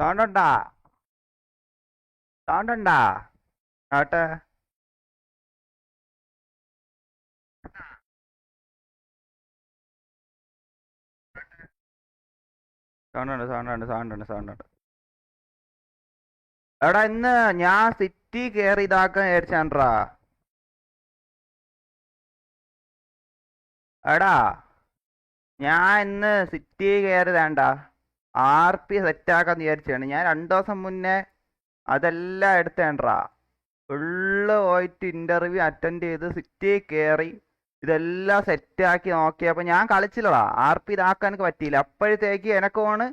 Sound ഉണ്ടാ? Sound ഉണ്ടാ? ആട്ടെ. സൗണ്ട് ഉണ്ട്, സൗണ്ട് ഉണ്ട്, സൗണ്ട് ഉണ്ട്, സൗണ്ട് ഉണ്ട്. എടാ ഇന്ന് ഞാൻ സിറ്റി കേറി ഇതാക്കാൻ വിചാരിച്ചാൻട്രാ. എടാ ഞാൻ ഇന്ന് സിറ്റി കയറി വേണ്ട RP സെറ്റാക്കാന്ന് വിചാരിച്ചാണ്. ഞാൻ 2 ദിവസം മുന്നേ അതെല്ലാം എടുത്തേണ്ടാ. ഫുള്ള് പോയിട്ട് ഇന്റർവ്യൂ അറ്റൻഡ് ചെയ്ത് സിറ്റി കയറി ഇതെല്ലാം സെറ്റാക്കി നോക്കിയപ്പോൾ ഞാൻ കളിച്ചില്ലടാ. RP ഇതാക്കാൻ എനിക്ക് പറ്റിയില്ല. അപ്പോഴത്തേക്ക് എനക്കോണ്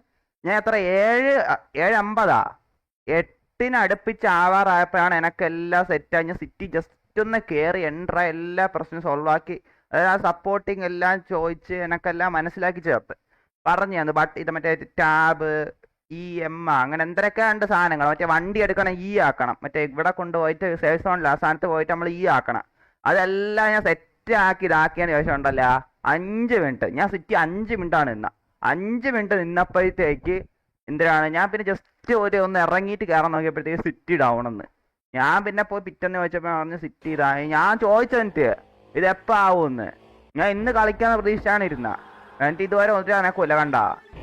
ഞാൻ എത്ര 7:50 8-ന് അടുപ്പിച്ച് ആവാറായപ്പോഴാണ് എനക്കെല്ലാം സെറ്റായി. ഞാൻ സിറ്റി ജസ്റ്റ് ഒന്ന് കയറി എൻട്ര എല്ലാ പ്രശ്നവും സോൾവ് ആക്കി, അതായത് സപ്പോർട്ടിങ് എല്ലാം ചോദിച്ച് എനക്കെല്ലാം മനസ്സിലാക്കി ചേർത്ത് പറഞ്ഞു തന്നു. ബട്ട് ഇത് മറ്റേ ടാബ് EM അങ്ങനെ എന്തൊക്കെ ഉണ്ട് സാധനങ്ങൾ. മറ്റേ വണ്ടി എടുക്കണം ആക്കണം, മറ്റേ ഇവിടെ കൊണ്ടുപോയിട്ട് സേഫ് സോണിൽ ആ സ്ഥാനത്ത് പോയിട്ട് നമ്മൾ ആക്കണം. അതെല്ലാം ഞാൻ സെറ്റ് ആക്കി ഇതാക്കിയതിന് ശേഷം ഉണ്ടല്ലോ 5 മിനിറ്റ് ഞാൻ സിറ്റി 5 മിനിറ്റാണ് നിന്ന. 5 മിനിറ്റ് നിന്നപ്പോഴത്തേക്ക് എന്തിനാണ് ഞാൻ പിന്നെ ജസ്റ്റ് ഒന്ന് ഇറങ്ങിയിട്ട് കയറാൻ നോക്കിയപ്പോഴത്തേക്ക് സിറ്റി ഡൗൺ എന്ന്. ഞാൻ പിന്നെ പോയി പിറ്റേന്ന് ചോദിച്ചപ്പോൾ പറഞ്ഞു സിറ്റി ഇതായി. ഞാൻ ചോദിച്ചെനിക്ക് ഇതെപ്പോ ആവുമെന്ന്. ഞാൻ ഇന്ന് കളിക്കാന്ന് പ്രതീക്ഷിച്ചാണ് ഇരുന്ന. എന്നിട്ട് ഇതുവരെ ഒന്നും എനക്കൂല. കണ്ട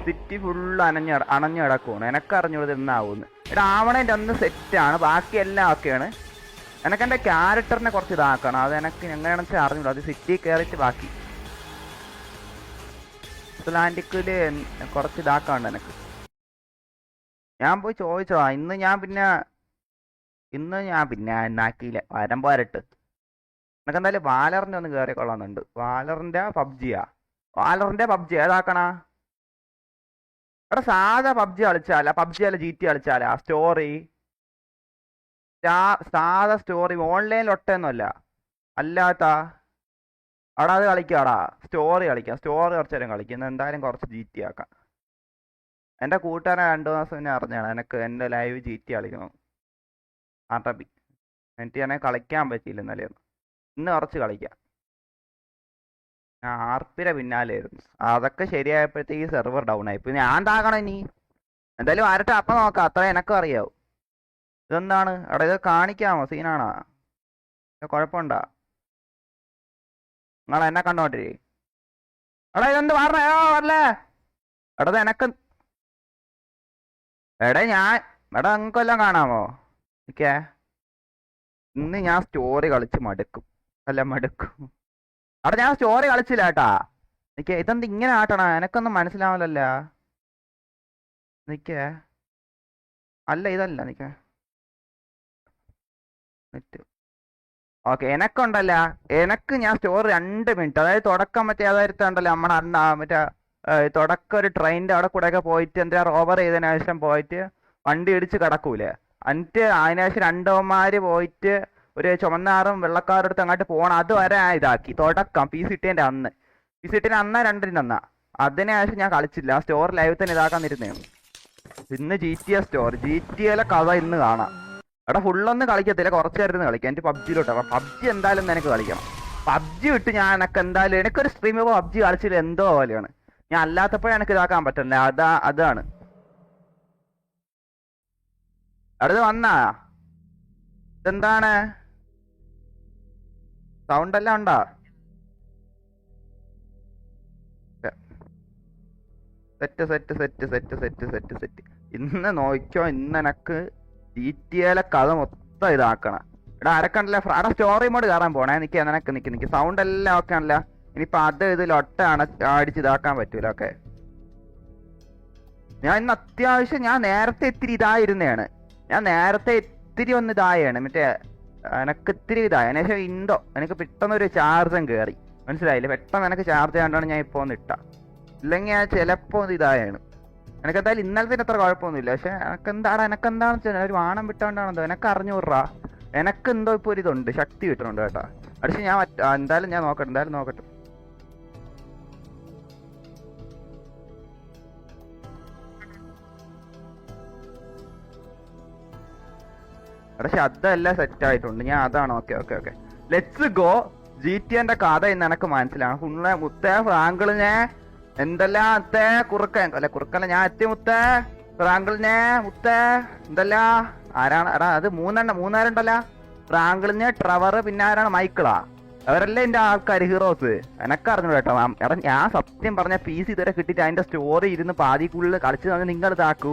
സിറ്റി ഫുള്ള് അണഞ്ഞു കിടക്കുവാണ്. എനക്കറിഞ്ഞൂത് എന്നാവുമെന്ന്. ഇവിടെ ആവണേൻ്റെ ഒന്ന് സെറ്റാണ്, ബാക്കി എല്ലാം ഒക്കെയാണ്. എനക്കെൻ്റെ ക്യാരക്ടറിനെ കുറച്ച് ഇതാക്കണം. അത് എനിക്ക് എങ്ങനെയാണെന്ന് വെച്ചാൽ അറിഞ്ഞൂടാ. അത് സിറ്റി കയറിയിട്ട് ബാക്കി അറ്റ്ലാന്റിക്കില് കുറച്ച് ഇതാക്കാണ്ട് എനിക്ക്. ഞാൻ പോയി ചോദിച്ചതാ. ഇന്ന് ഞാൻ പിന്നെ എന്നാക്കിയില്ല. വരുമ്പോ വരട്ട്. എനിക്ക് എന്തായാലും വാലറിന്റെ ഒന്ന് കയറി കൊള്ളാന്നുണ്ട്. വാലറിന്റെ പബ്ജി ഏതാക്കണ? എടാ സാധാ പബ്ജി കളിച്ചാല, പബ്ജി അല്ല GT കളിച്ചാല. സ്റ്റോറി സാധാ സ്റ്റോറി ഓൺലൈനിൽ ഒട്ടൊന്നുമല്ല അല്ലാത്ത അവിടെ അത് കളിക്കാടാ. സ്റ്റോറി കളിക്കാം. സ്റ്റോറി കുറച്ച് നേരം കളിക്കും. എന്തായാലും കുറച്ച് GT ആക്കാം. എൻ്റെ കൂട്ടുകാരൻ 2 ദിവസം മുന്നേ അറിഞ്ഞാണ് എനിക്ക് എൻ്റെ ലൈവ് GT കളിക്കണം. ആട്ടബി എനിക്ക് ഞാൻ കളിക്കാൻ പറ്റിയില്ല ഇന്നലെ. ഇന്ന് കുറച്ച് കളിക്കാം. ഞാൻ RPയുടെ പിന്നാലെയായിരുന്നു. അതൊക്കെ ശരിയായപ്പോഴത്തേക്ക് സെർവർ ഡൗൺ ആയി. ഇപ്പൊ ഞാൻ താകണം ഇനി. എന്തായാലും വരട്ടെ, അപ്പം നോക്കാം. അത്ര എനക്കും അറിയാവും. ഇതെന്താണ് എടാ? ഇത് കാണിക്കാമോ? സീനാണോ? കുഴപ്പമുണ്ടാ? നിങ്ങൾ എന്നെ കണ്ടോണ്ടിരി. എടാ ഇതെന്ത് പറഞ്ഞോ വരല്ലേ? എടാ എനക്ക് എടാ നിങ്ങൾക്കെല്ലാം കാണാമോ? ഓക്കേ, ഇന്ന് ഞാൻ സ്റ്റോറി കളിച്ച് മടുക്കും. അവിടെ ഞാൻ സ്റ്റോറി കളിച്ചില്ല കേട്ടാ. നിക്കേ, ഇതെന്ത് ഇങ്ങനെ ആട്ടണ? എനക്കൊന്നും മനസ്സിലാവില്ലല്ല. നിക്കേ, അല്ല ഇതല്ല. നിക്കേ, ഓക്കെ. എനക്കുണ്ടല്ല, എനക്ക് ഞാൻ സ്റ്റോറി 2 മിനിറ്റ്, അതായത് തുടക്കം മറ്റേ അതായിരുന്നുണ്ടല്ലോ നമ്മുടെ മറ്റേ തുടക്കം ഒരു ട്രെയിനിന്റെ അവിടെ കൂടെ ഒക്കെ പോയിട്ട് എന്താ റോബർ ചെയ്തതിനു ശേഷം പോയിട്ട് വണ്ടി ഇടിച്ച് കിടക്കൂലേ. എന്നിട്ട് അതിനുശേഷം 2 പോയിട്ട് ഒരു ചുമന്നാറും വെള്ളക്കാരുടെ അടുത്ത് അങ്ങോട്ട് പോകണം. അതുവരെ ഇതാക്കി തുടക്കം PC അന്ന് 2 അന്നാ. അതിനുശേഷം ഞാൻ കളിച്ചില്ല. സ്റ്റോർ ലൈവ് തന്നെ ഇതാക്കാന്നിരുന്നേ. ഇന്ന് GTA കഥ ഇന്ന് കാണാം. എടാ ഫുള്ളൊന്നും കളിക്കത്തില്ല, കുറച്ച് നേരത്തിന് കളിക്കാം. എനിക്ക് PUBGയിലോട്ട് PUBG എന്തായാലും എനിക്ക് കളിക്കണം. PUBG വിട്ട് ഞാൻ എന്തായാലും എനിക്കൊരു സ്ട്രീം PUBG കളിച്ചില്ല എന്തോ പോലെയാണ്. ഞാൻ അല്ലാത്തപ്പോഴേ എനിക്ക് ഇതാക്കാൻ പറ്റില്ല. അതാണ്. അടുത്ത് വന്നാ ഇതെന്താണ് സൗണ്ട് എല്ലാം ഉണ്ടാ? സെറ്റ്. ഇന്ന് നോക്കിയോ, ഇന്ന് എനക്ക് GTA കഥ മൊത്തം ഇതാക്കണം. എടാ അരക്കണ്ടല്ലേ അവിടെ സ്റ്റോറി മോഡ് കയറാൻ പോണേ. നിക്ക് സൗണ്ട് എല്ലാം ഓക്കെ ആണല്ലോ. ഇനിയിപ്പൊ അത് ഇതിലൊട്ടാണ് അടിച്ച് ഇതാക്കാൻ പറ്റൂല. ഓക്കെ, ഞാൻ ഇന്ന് അത്യാവശ്യം ഞാൻ നേരത്തെ ഇത്തിരി ഇതായിരുന്നതാണ്. ഒന്ന് ഇതായാണ് മറ്റേ എനക്ക് ഇത്തിരി ഇതായി. അതിനുശേഷം എനിക്ക് പെട്ടെന്നൊരു ചാർജും കയറി. മനസ്സിലായില്ലേ? പെട്ടെന്ന് എനിക്ക് ചാർജ് ചെയ്യാണ്ടാണ് ഞാൻ ഇപ്പോൾ ഒന്ന് ഇട്ട. ഇല്ലെങ്കിൽ ഞാൻ ചിലപ്പോൾ ഒന്ന് ഇതായാണ്. എനിക്കെന്തായാലും ഇന്നലത്തെ അത്ര കുഴപ്പമൊന്നുമില്ല. പക്ഷെ എനക്കെന്താണെന്ന് വെച്ചാൽ ഒരു വാണം വിട്ടോണ്ടാണെന്തോ എനക്ക് അറിഞ്ഞൂറാ. എനക്കെന്തോ ഇപ്പോൾ ഒരു ഇതുണ്ട്, ശക്തി കിട്ടുന്നുണ്ട് കേട്ടോ. പക്ഷെ ഞാൻ എന്തായാലും നോക്കട്ടെ. പക്ഷെ അതെല്ലാം സെറ്റ് ആയിട്ടുണ്ട്. ഞാൻ അതാണ്. Okay let's go. GTന്റെ കഥ ഇന്ന് എനക്ക് മനസ്സിലാണ്. ഫുള്ള് മുത്തേ ഫ്രാങ്കിള് ഞാൻ എന്തെല്ലാം കുറുക്കല്ല ഞാൻ എത്തി മുത്തേ. ഫ്രാങ്കിളിനെ മുത്തേ എന്തല്ല ആരാണ് എടാ അത് മൂന്നുപേരുണ്ടല്ലോ. ഫ്രാങ്കിളിന്, ട്രവർ, പിന്നെ ആരാണ് മൈക്കിളാ. അവരല്ലേ എന്റെ ആൾക്കാർ, ഹീറോസ്. എനക്കറിഞ്ഞു കേട്ടോ. എടാ ഞാൻ സത്യം പറഞ്ഞ പീസ് ഇതുവരെ കിട്ടിയിട്ട് അതിന്റെ സ്റ്റോറി ഇരുന്ന് പാതിക്കുള്ളിൽ കളിച്ച് തന്നെ നിങ്ങൾ ഇതാക്കൂ.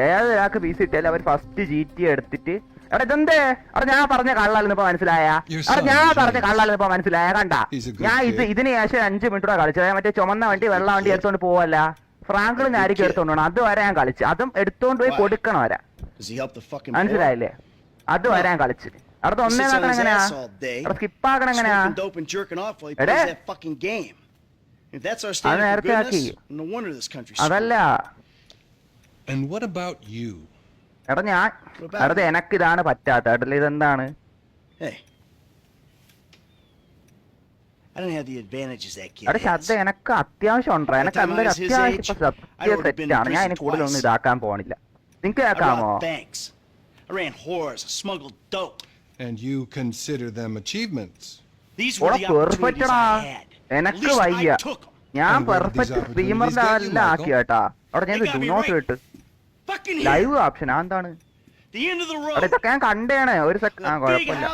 ഏതൊരാൾക്ക് പീസ് കിട്ടിയാലും അവർ ഫസ്റ്റ് GT എടുത്തിട്ട് എടാ ഇതെന്തേ എടാ ഞാൻ പറഞ്ഞ കള്ളാലെന്ന് ഇപ്പൊ മനസ്സിലായ? എടാ ഞാൻ പറഞ്ഞ കള്ളാലെന്ന് ഇപ്പൊ മനസ്സിലായ? കണ്ട ഞാൻ ഇതിന് ശേഷം 5 മിനിറ്റ് കളിച്ചത്. മറ്റേ ചുമന്ന വണ്ടി വെള്ള വണ്ടി എടുത്തോണ്ട് പോവല്ല. ഫ്രാങ്കിളിന് ആയിരിക്കും എടുത്തോണ്ട് പോകണം. അതുവരെ ഞാൻ കളിച്ചു. അതും എടുത്തോണ്ട് പോയി കൊടുക്കണം വരെ. മനസ്സിലായില്ലേ? അതുവരെ ഞാൻ കളിച്ച്. അടുത്ത ഒന്നേ നോക്കണം എങ്ങനെയാ? സ്കിപ്പാക്കണം എങ്ങനെയാ? അത് നേരത്തെ ആക്കി. അതല്ല എടാ ഞാൻ അടുത്ത എനക്ക് ഇതാണ് പറ്റാത്ത. എടല്ല ഇതെന്താണ്? എടാ ശബ്ദം എനക്ക് അത്യാവശ്യം ഉണ്ടോ? എനക്ക് എന്തൊരു അത്യാവശ്യം ഇപ്പൊ സത്യ തെറ്റാണ്. ഞാൻ ഇനി കൂടുതലൊന്നും ഇതാക്കാൻ പോണില്ല. നിങ്ങക്ക് കേൾക്കാമോ? And you consider them achievements? പെർഫെക്റ്റടാ. എനക്ക് വയ്യ. ഞാൻ പെർഫെക്റ്റ് സ്ട്രീമറിന്റെ അല്ല ആക്കി കേട്ടാ. അവിടെ ഞാൻ ഡുനോട്ട് ഇട്ട് ലൈവ് ഓപ്ഷൻ എന്താണ്? ഇതൊക്കെ ഞാൻ കണ്ടേണ്. ഒരു സെക്കൻഡ് കുഴപ്പമില്ല.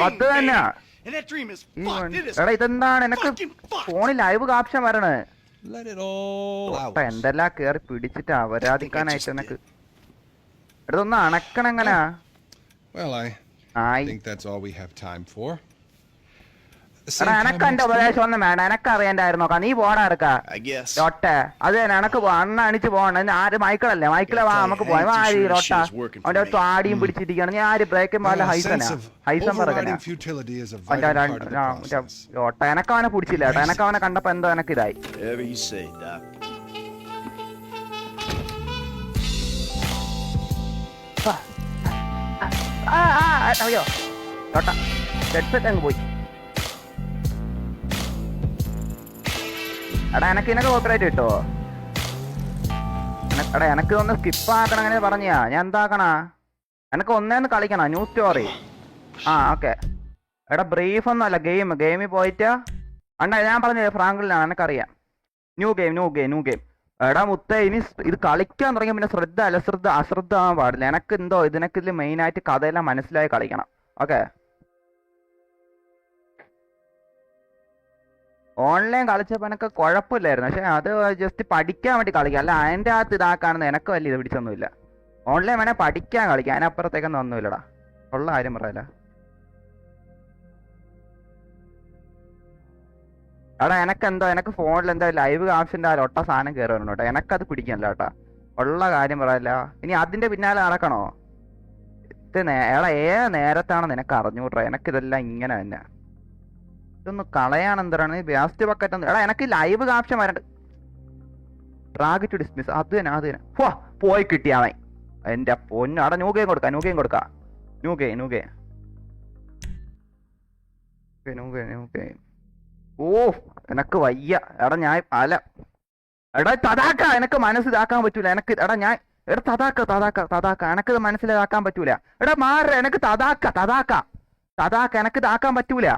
അത് തന്നെ. എടാ ഇതെന്താണ്? എനക്ക് ഫോണിൽ ലൈവ് ഓപ്ഷൻ വരണേ. എന്തെല്ലാം കേറി പിടിച്ചിട്ട് അവരാധിക്കാനായിട്ട് എനക്ക്. ഇതൊന്ന് അണക്കണെങ്ങനാ? എനക്ക് എന്റെ ഉപദേശം ഒന്നും വേണ്ട. എനക്ക് അറിയണ്ടായിരുന്നോ? നീ പോടാ എടുക്കാ ലോട്ടെ. അത് തന്നെ എനക്ക് അണ്ണ അണിച്ച് പോകണം. ആര് മൈക്കിളല്ലേ? മൈക്കിളെ വാ നമുക്ക് പോവാ. ആര് ലോട്ട അവന്റെ താടിയും പിടിച്ചിരിക്കണം. ഞാൻ ആര് ബ്രേക്കും പോലെ ഹൈസം പറഞ്ഞ ലോട്ട. എനക്ക് അവനെ പിടിച്ചില്ല കേട്ടോ. എനക്ക് അവനെ കണ്ടപ്പോ എന്തോ എനക്ക് ഇതായി. അയ്യോ ലോട്ട ഹെഡ്സെറ്റ് അങ്ങ് പോയി. എടാ എനക്ക് ഇതിനൊക്കെ കോപ്പറേറ്റ് കിട്ടോ? എടാ എനക്ക് ഒന്ന് സ്കിപ്പ് ആക്കണം അങ്ങനെ പറഞ്ഞാ. ഞാൻ എന്താക്കണ? എനക്ക് ഒന്നേന്ന് കളിക്കണ ന്യൂ സ്റ്റോറി. ഓക്കെ. എടാ ബ്രീഫ് ഒന്നും അല്ല, ഗെയിമിൽ പോയിട്ട് അണ്ണാ ഞാൻ പറഞ്ഞില്ലേ ഫ്രാങ്കിളിനാണ്. എനക്കറിയാം. New game. എടാ മുത്തേ ഇനി ഇത് കളിക്കാൻ തുടങ്ങിയ പിന്നെ അശ്രദ്ധ ആവാൻ പാടില്ല. എനക്ക് എന്തോ ഇതിനൊക്കെ ഇതിൽ മെയിനായിട്ട് കഥയെല്ലാം മനസ്സിലായി കളിക്കണം. ഓക്കെ. ഓൺലൈൻ കളിച്ചപ്പോൾ എനിക്ക് കുഴപ്പമില്ലായിരുന്നു. പക്ഷെ അത് ജസ്റ്റ് പഠിക്കാൻ വേണ്ടി കളിക്കാം. അല്ല അതിൻ്റെ അകത്ത് ഇതാക്കാണെന്ന് എനിക്ക് വലിയ ഇത് പിടിച്ചൊന്നുമില്ല. ഓൺലൈൻ വേണേൽ പഠിക്കാൻ കളിക്കാം. അതിനപ്പുറത്തേക്കൊന്നും ഒന്നുമില്ലടാ. ഉള്ള കാര്യം പറയല. എടാ എനിക്ക് ഫോണിൽ എന്താ ലൈവ് ആപ്ഷൻ്റെ ആ ഒട്ട സാധനം കയറി വരണം കേട്ടോ. എനിക്കത് പിടിക്കണില്ല കേട്ടാ. ഉള്ള കാര്യം പറയല്ല. ഇനി അതിൻ്റെ പിന്നാലെ നടക്കണോ? എടാ ഏത് നേരത്താണെന്ന് നിനക്ക് അറിഞ്ഞൂട്ടെ. എനിക്കിതെല്ലാം ഇങ്ങനെ തന്നെ. ഇതൊന്ന് കളയാണ്. എന്താണ് വേസ്റ്റ് ബക്കറ്റ്? എടാ എനിക്ക് ലൈവ് ആപ്ഷൻ വരണ്ട്. Drag to dismiss. അത് തന്നെ. പോയി കിട്ടിയാവൻ എന്റെ പൊന്നു. അവിടെ ന്യൂ ഗെയിം കൊടുക്കാം. New game. ഓ എനക്ക് വയ്യ. എടാ ഞാൻ എടാ തതാക്ക എനിക്ക് മനസ്സിലാക്കാൻ പറ്റൂല. എടാ ഞാൻ തതാക്ക എനക്കിത് മനസ്സിലാക്കാൻ പറ്റൂല. എടാ മാറ്. എനിക്ക് തതാക്ക എനിക്ക് ഇതാക്കാൻ പറ്റൂല.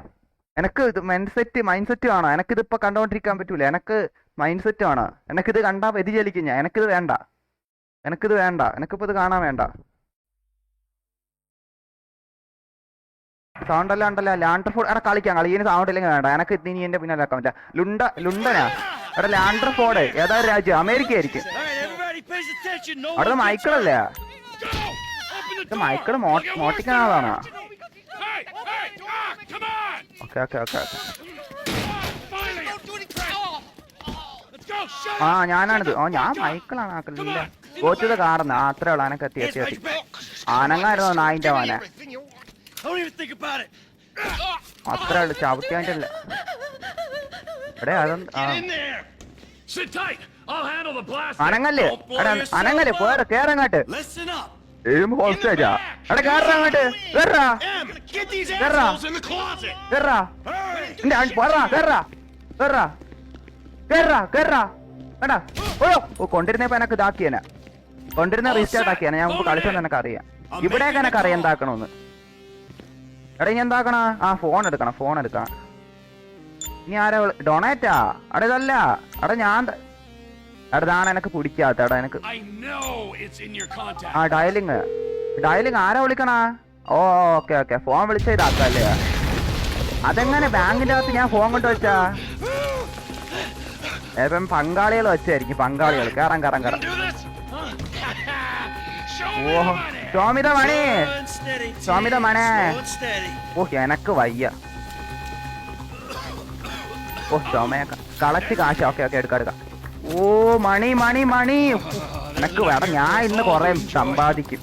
എനക്ക് ഇത് മൈൻഡ് സെറ്റ് വേണോ? എനിക്കിതിപ്പോ കണ്ടോണ്ടിരിക്കാൻ പറ്റൂല. എനക്ക് മൈൻഡ് സെറ്റ് വേണോ? എനിക്കിത് കണ്ടാ വ്യതിചലിക്കും ഞാൻ. എനിക്കിത് വേണ്ട. എനിക്കിപ്പോ ഇത് കാണാൻ വേണ്ട. സൗണ്ട് എല്ലാം ഉണ്ടല്ലോ. Lander Ford. എടാ കളിക്കാം. ഇതിന് സൗണ്ട് ഇല്ലെങ്കിൽ വേണ്ട. എനിക്ക് ഇനി എന്റെ പിന്നാലെ ആക്കാൻ പറ്റില്ല. ലുണ്ടനാ. എടാ ലാൻഡർ ഫോർഡ് ഏതാ രാജ്യം? അമേരിക്ക ആയിരിക്കും. അവിടെ മൈക്കിളല്ലേ? മൈക്കിള് മോട്ടിക്കുന്ന ആളാണോ? ഓക്കെ. ഞാനാണിത്. ഞാൻ മൈക്കിളാണ് ആക്കലില്ല. കോച്ചത് കാണുന്ന അത്രേ ഉള്ളു. അനക്ക് എത്തി ആനങ്ങായിരുന്നു നായിന്റെ മോനെ. അത്രേ ഉള്ളു. ചവിട്ടിയായിട്ടല്ല. എടേ അനങ്ങല്ലേ പോരെ കേറങ്ങാട്ട്. ഹോസ്റ്റേജാ. എടാ കേറങ്ങോട്ട്. കൊണ്ടിരുന്നപ്പോ എനക്ക് ഇതാക്കിയനെ. കൊണ്ടിരുന്ന റീസ്റ്റാർട്ട് ആക്കിയാണ്. ഞാൻ മുമ്പ് കളിച്ചെന്ന് എനക്ക് അറിയാം. ഇവിടെയൊക്കെ എനക്ക് അറിയാം എന്താക്കണോന്ന്. എടാ ഇനി എന്താക്കണ? ഫോൺ എടുക്കണം. ഇനി ആരാ ഡൊണേറ്റാ? അവിടെ ഇതല്ല, അവിടെ ഞാൻ അവിടെ ഇതാണ് എനക്ക് പിടിക്കാത്ത. അവിടെ എനക്ക് ആ ഡയലിങ് ആരാ വിളിക്കണ? ഓ ഓക്കെ ഓക്കെ, ഫോൺ വിളിച്ച ഇതാക്കല്ലേ? അതെങ്ങനെ ബാങ്കിന്റെ അകത്ത് ഞാൻ ഫോൺ കൊണ്ട് വെച്ചാ? ഇപ്പം പങ്കാളികൾ വെച്ചായിരിക്കും, പങ്കാളികൾ. കയറാം. ഓഹോ സ്വാമിത മണേ. ഓ എനക്ക് വയ്യ. ഓ ചുമയ കളച്ച് കാശ്. ഓക്കെ എടുക്കാം. ഓ മണി എനക്ക് വേണം. ഞാൻ ഇന്ന് കൊറേ സമ്പാദിക്കും.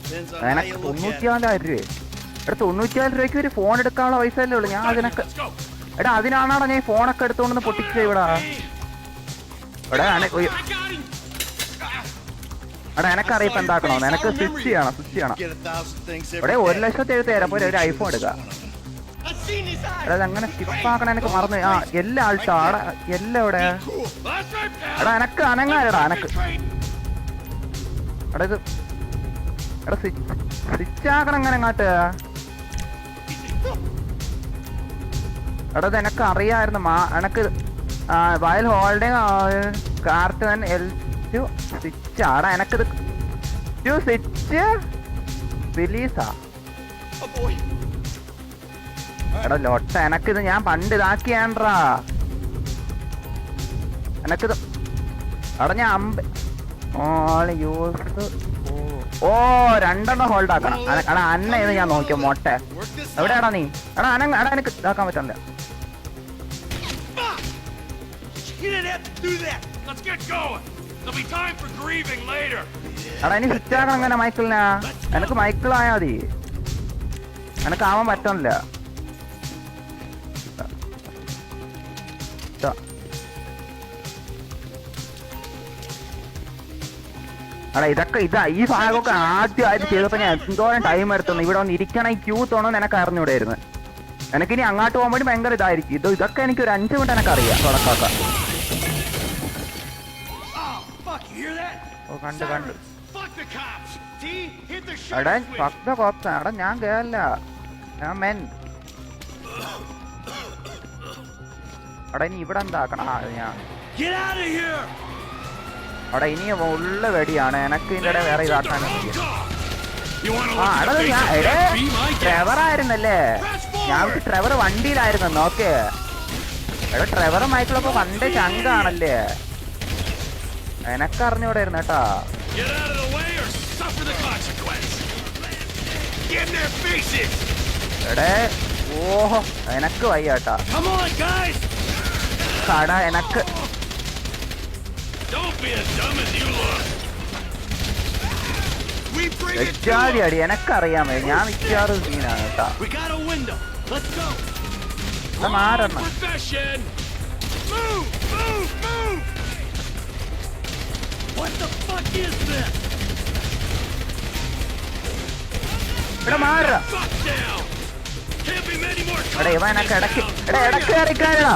എനക്ക് 94,000 രൂപ. എടാ 94,000 രൂപയ്ക്ക് ഒരു ഫോൺ എടുക്കാനുള്ള പൈസ അല്ലേ ഉള്ളൂ. ഞാൻ അതിനൊക്കെ എടാ അതിനാണോ ഞാൻ ഫോണൊക്കെ എടുത്തോണ്ടെന്ന് പൊട്ടിച്ചത് ഇവിടെ? എടാ എനക്കറിയിപ്പോ എന്താക്കണോ? എനക്ക് സ്വിച്ച് ചെയ്യണം. ഇവിടെ 1,70,000 പോലെ ഒരു ഐഫോൺ എടുക്കാം. എടാ അങ്ങനെ സ്കിപ്പാക്കണം. എനിക്ക് മറന്നു. ആ എല്ലാ ആൾട്ടോ അവിടെ എല്ലാം ഇവിടെ. എടാ എനക്ക് അനങ്ങാരടാ എനക്ക്. എടാ ഇത് എടാ സ്വിച്ച് ആക്കണം അങ്ങനെ അങ്ങോട്ട്. എടാ ഇത് എനക്ക് അറിയായിരുന്നു. എനക്ക് വയൽ ഹോൾഡിങ് കാർട്ടൺ L2 സ്വിച്ച് ആടാ എനക്കിത്. സ്വിച്ച് റിലീസാ. എടാ ലൊട്ട എനക്കിത് ഞാൻ പണ്ട് ഇതാക്കിയാണ്ടാ എനക്കിത്. എടാ ഞാൻ യൂസ്. ഓ 2 ഹോൾഡ് ആക്കണം. എടാ അന്ന ഇത് ഞാൻ നോക്കിയോ മൊട്ട. എവിടെയാടാ നീ? എടാ എനിക്ക് ഇതാക്കാൻ പറ്റണ്ട. എടാ ഇനി സ്വിച്ച് ആക്കണം അങ്ങനെ മൈക്കിളിനാ. എനക്ക് മൈക്കിളായാ മതി. എനക്ക് ആവാൻ പറ്റണില്ല. എടാ ഇതൊക്കെ ഈ ഭാഗമൊക്കെ ആദ്യമായിട്ട് ചെയ്തപ്പോ ഞാൻ എന്തോരം ടൈം എടുത്തു. ഇവിടെ വന്ന് ഇരിക്കണം, ഈ ക്യൂ തോന്നുന്നു എനക്ക് അറിഞ്ഞൂടായിരുന്നു. എനിക്കിനി അങ്ങോട്ട് പോകാൻ വേണ്ടി ഭയങ്കര ഇതായിരിക്കും. ഇതൊക്കെ എനിക്ക് ഒരു 5 മിനിറ്റ് എനക്കറിയാം തുടക്കമൊക്കെ. ഓ കണ്ടു എടാ ഫസ്റ്റ് കോപ്സ്. എടാ ഞാൻ കേരള ഞാൻ മെൻ. എടാ ഇനി ഇവിടെ എന്താക്കണം? ഞാൻ അവിടെ ഇനി ഉള്ള വെടിയാണ്. എനക്ക് ഇതിൻ്റെ ഇടയിൽ വേറെ ഇതാക്കാൻ. ട്രെവർ ആയിരുന്നല്ലേ? ഞാൻ ട്രെവർ വണ്ടിയിലായിരുന്നു. നോക്കേ എടാ ട്രെവർ മൈക്കിളൊക്കെ പണ്ട് ചങ്കാണല്ലേ? എനക്കറിഞ്ഞൂടായിരുന്നു കേട്ടാ. എടേ ഓഹോ എനക്ക് വയ്യാട്ടാ. കട എനക്ക് അടി എനക്കറിയാമേ. ഞാൻ മിക്കാറ് സീനാണ് കേട്ടാ. മാറണം. ഇവിടെ മാറ. എടാ ഇവ എനക്ക് ഇടയ്ക്ക് ഇടയ്ക്ക് കയറിക്കാരടാ.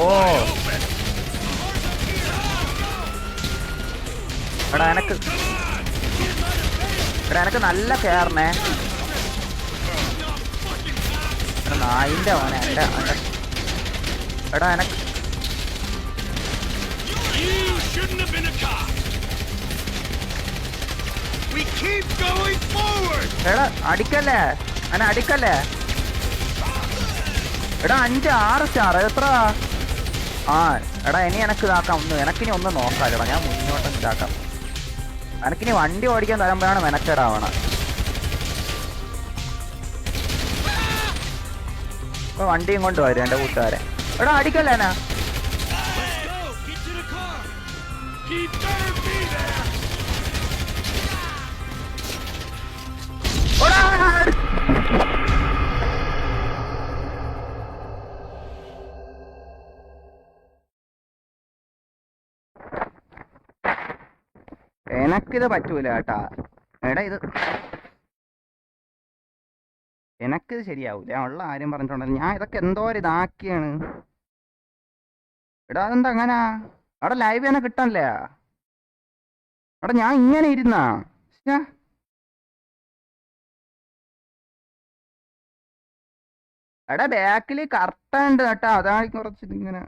ഓ എടാ എനക്ക് നല്ല കേറണേ. നായിന്റെ മോനെ എടാ എനക്ക് എടാ അടിക്കല്ലേ അടിക്കല്ലേ. എടാ 5-6 സ്റ്റാർ എത്ര? ആ എടാ ഇനി എനക്ക് ഇതാക്കാം. എനക്കിനി ഒന്ന് നോക്കാല്ലോടാ. ഞാൻ മുന്നോട്ട് ഇതാക്കാം. എനക്കിനി വണ്ടി ഓടിക്കാൻ തരുമ്പോഴാണ് മെനക്കേടാവണം. ഇപ്പൊ വണ്ടിയും കൊണ്ട് വരും എന്റെ കൂട്ടുകാരെ. എടാ അടിക്കല്ലേ എന്നാ. എനക്കിത് പറ്റൂല കേട്ടാ. എടാ എനക്കിത് ശരിയാവൂല. ഉള്ള ആരും പറഞ്ഞിട്ടുണ്ടല്ലോ. ഞാൻ ഇതൊക്കെ എന്തോരം ഇതാക്കിയാണ്. എടാ അതെന്താ അങ്ങനാ? അവിടെ ലൈവ് തന്നെ കിട്ടണല്ലേ? എടാ ഞാൻ ഇങ്ങനെ ഇരുന്നാ എടാ ബാക്കില് കറക്റ്റ് കേട്ടാ, അതാണ് കുറച്ച് ഇങ്ങനെ.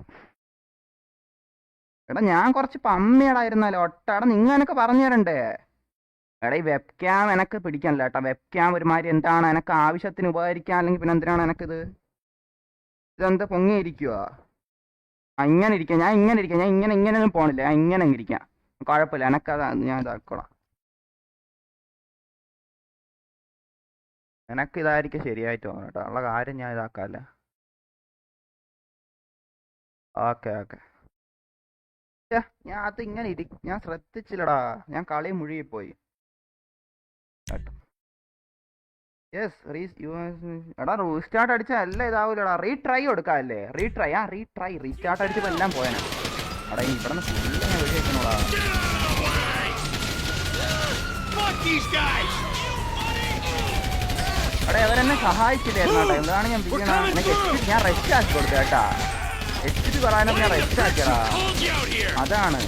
എടാ ഞാൻ കുറച്ച് പമ്മിയടായിരുന്നല്ലോ ഒട്ടാടാ, നിങ്ങനൊക്കെ പറഞ്ഞു തരണ്ടേ. എടാ ഈ വെബ് ക്യാം എനക്ക് പിടിക്കാനില്ല കേട്ടാ. വെബ് ക്യാം ഒരുമാതിരി എന്താണ് എനക്ക് ആവശ്യത്തിന് ഉപകരിക്കാൻ, അല്ലെങ്കിൽ പിന്നെ എന്തിനാണ് എനക്കിത്? ഇതെന്താ പൊങ്ങിയിരിക്കുവാ? ഇങ്ങനെ ഇരിക്കാം, ഞാൻ ഇങ്ങനെ ഇരിക്കാം, ഞാൻ ഇങ്ങനെയൊന്നും പോണില്ല, ഞാൻ ഇങ്ങനെ ഇരിക്കാം, കുഴപ്പമില്ല, എനക്കതാ, ഞാൻ ഇതാക്കോളാം. എനക്ക് ഇതായിരിക്കും ശരിയായിട്ട് തോന്നുന്നു കേട്ടോ, ഉള്ള കാര്യം ഞാൻ ഇതാക്കാല്ലേ. Okay okay. ഞാൻ അത് ഇങ്ങനെ ഞാൻ ശ്രദ്ധിച്ചില്ലടാ, ഞാൻ കളി മുഴുകിപ്പോയി. യെസ് എടാ റീസ്റ്റാർട്ട് അടിച്ചാൽ എല്ലാം ഇതാവൂലടാ. റീട്രൈ കൊടുക്കാല്ലേ? റീസ്റ്റാർട്ട് അടിച്ചപ്പോൾ എല്ലാം പോയനെ. എടാ ഇവിടെ നിന്ന് ഫുള്ള് ഞാൻ വെടിവെക്കണോടാ. എടാ അവരെന്നെ സഹായിച്ചില്ലായിരുന്നു കേട്ടോ, എന്താണ് ഞാൻ ഞാൻ റെസ്റ്റ് ആക്കി കൊടുത്തു കേട്ടാ. എച്ചിട്ട് പറയാനൊക്കെ ഞാൻ റെസ്റ്റ് ആക്കിയടാ, അതാണ്.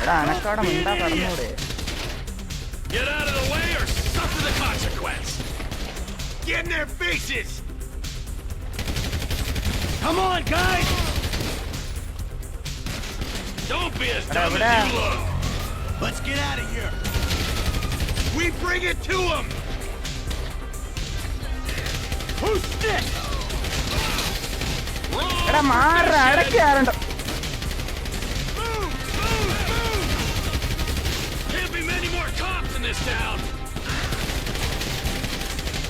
എടാ അനക്കവിടെ മിണ്ടാ കടന്നൂടെ? Come on, guys! Don't be as dumb as you look! Let's get out of here! We bring it to him! Who's stick? എടാ മാറ, അടക്കി ആരണ്ടോ. Can't be many more cops in this town!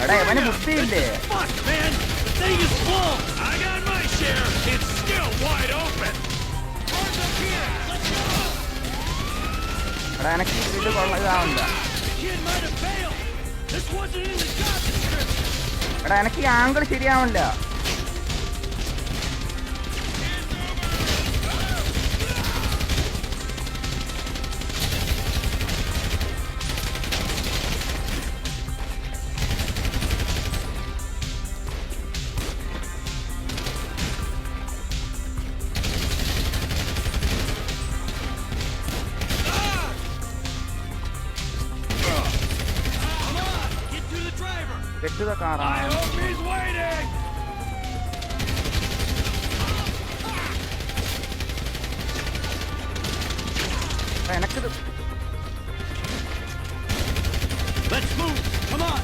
എടാ ഇവന് ബുദ്ധിയില്ലേ? Fuck, man! The thing is full! I got my share! It's still wide open! എടാ എനക്ക് ഇത് കൊള്ളതാവണ്ട. എടാ എനക്ക് ഈ ആംഗിൾ ശരിയാവണില്ല. Get to the car. I hope he's waiting! എനക്കിത് Let's move! Come on!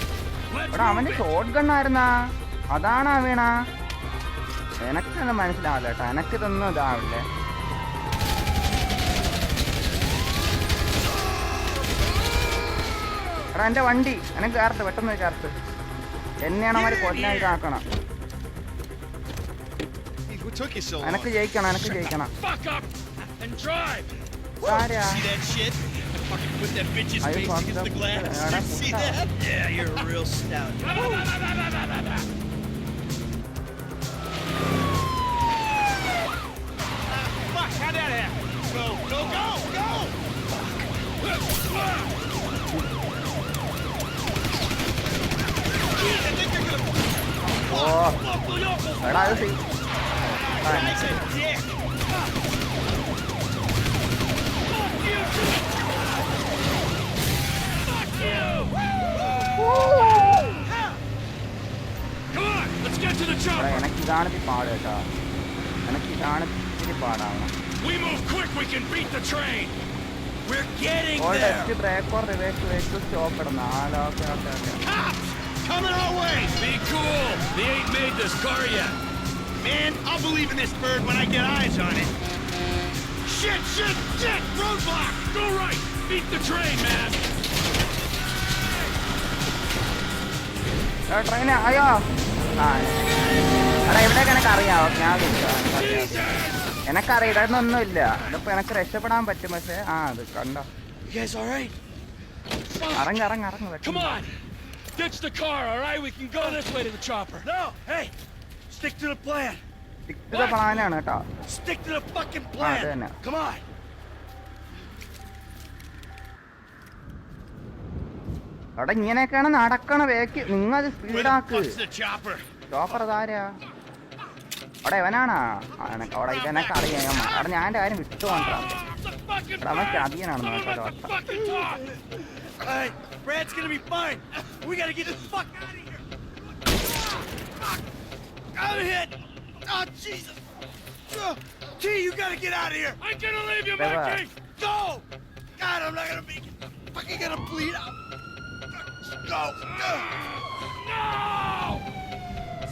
എടാ അവന്റെ ഷോട്ട് ഗണ്ണായിരുന്നാ, അതാണാ വീണ. എനക്കൊന്നും മനസ്സിലാവില്ല കേട്ടോ, എനക്കിതൊന്നും ഇതാവില്ലേ. എടാ എന്റെ വണ്ടി എനക്ക് കയറത്ത്, പെട്ടെന്ന് കയറത്ത്. എന്നെയാണ് അവര് കൊല്ലാൻ ഇതാക്കണം. എനക്ക് ജയിക്കണം, എനക്ക് ജയിക്കണം. ആരാ? ഓ എടാ അത് എനിക്കിതാണ് പാട് കേട്ടോ, എനിക്കിതാണ് ഇത്തിരി പാടാവണം. ബ്രേക്ക് ഓർ റിവേഴ്സ് വെച്ച് സ്റ്റോപ്പ് ഇടണം. Coming our way! Be cool! They ain't made this car yet! Man, I'll believe in this bird when I get eyes on it! Shit! Roadblock! Go right! Beat the train, man! Train അയ്യോ. എടാ ഇവിടെയൊക്കെ എനിക്കറിയാം, ഞാൻ എനക്കറിയാം, ഇതൊന്നുമില്ല. ഇതിപ്പോ എനക്ക് രക്ഷപ്പെടാൻ പറ്റും, പക്ഷേ അത് കണ്ടോ. ഇറങ്ങി. Ditch the car, all right? We can go this way to the chopper. No, hey, stick to the plan. Stick to the plan ആണ് കേട്ടോ. Stick to the fucking plan. Come on. അവിടെ ഇങ്ങനെയൊക്കെയാണ് നടക്കണ വേക്ക്. നിങ്ങൾ സ്പീഡാക്ക്. Chopper Tara? അവിടെ ഇവനാണാ അവിടെ ഇവനൊക്കെ അറിയാം. അവിടെ ഞാൻ എൻ്റെ കാര്യം വിട്ടു കൊണ്ടാ. അവിടെ അവൻ ചതിയനാണെന്ന് കേട്ടോ. Alright, Brad's gonna be fine. We gotta get the fuck out of here. I'm hit. Oh Jesus. T, you gotta get out of here. I'm gonna leave you, Mikey. Go. God, I'm not gonna make it. Fucking gonna bleed out. Go. No.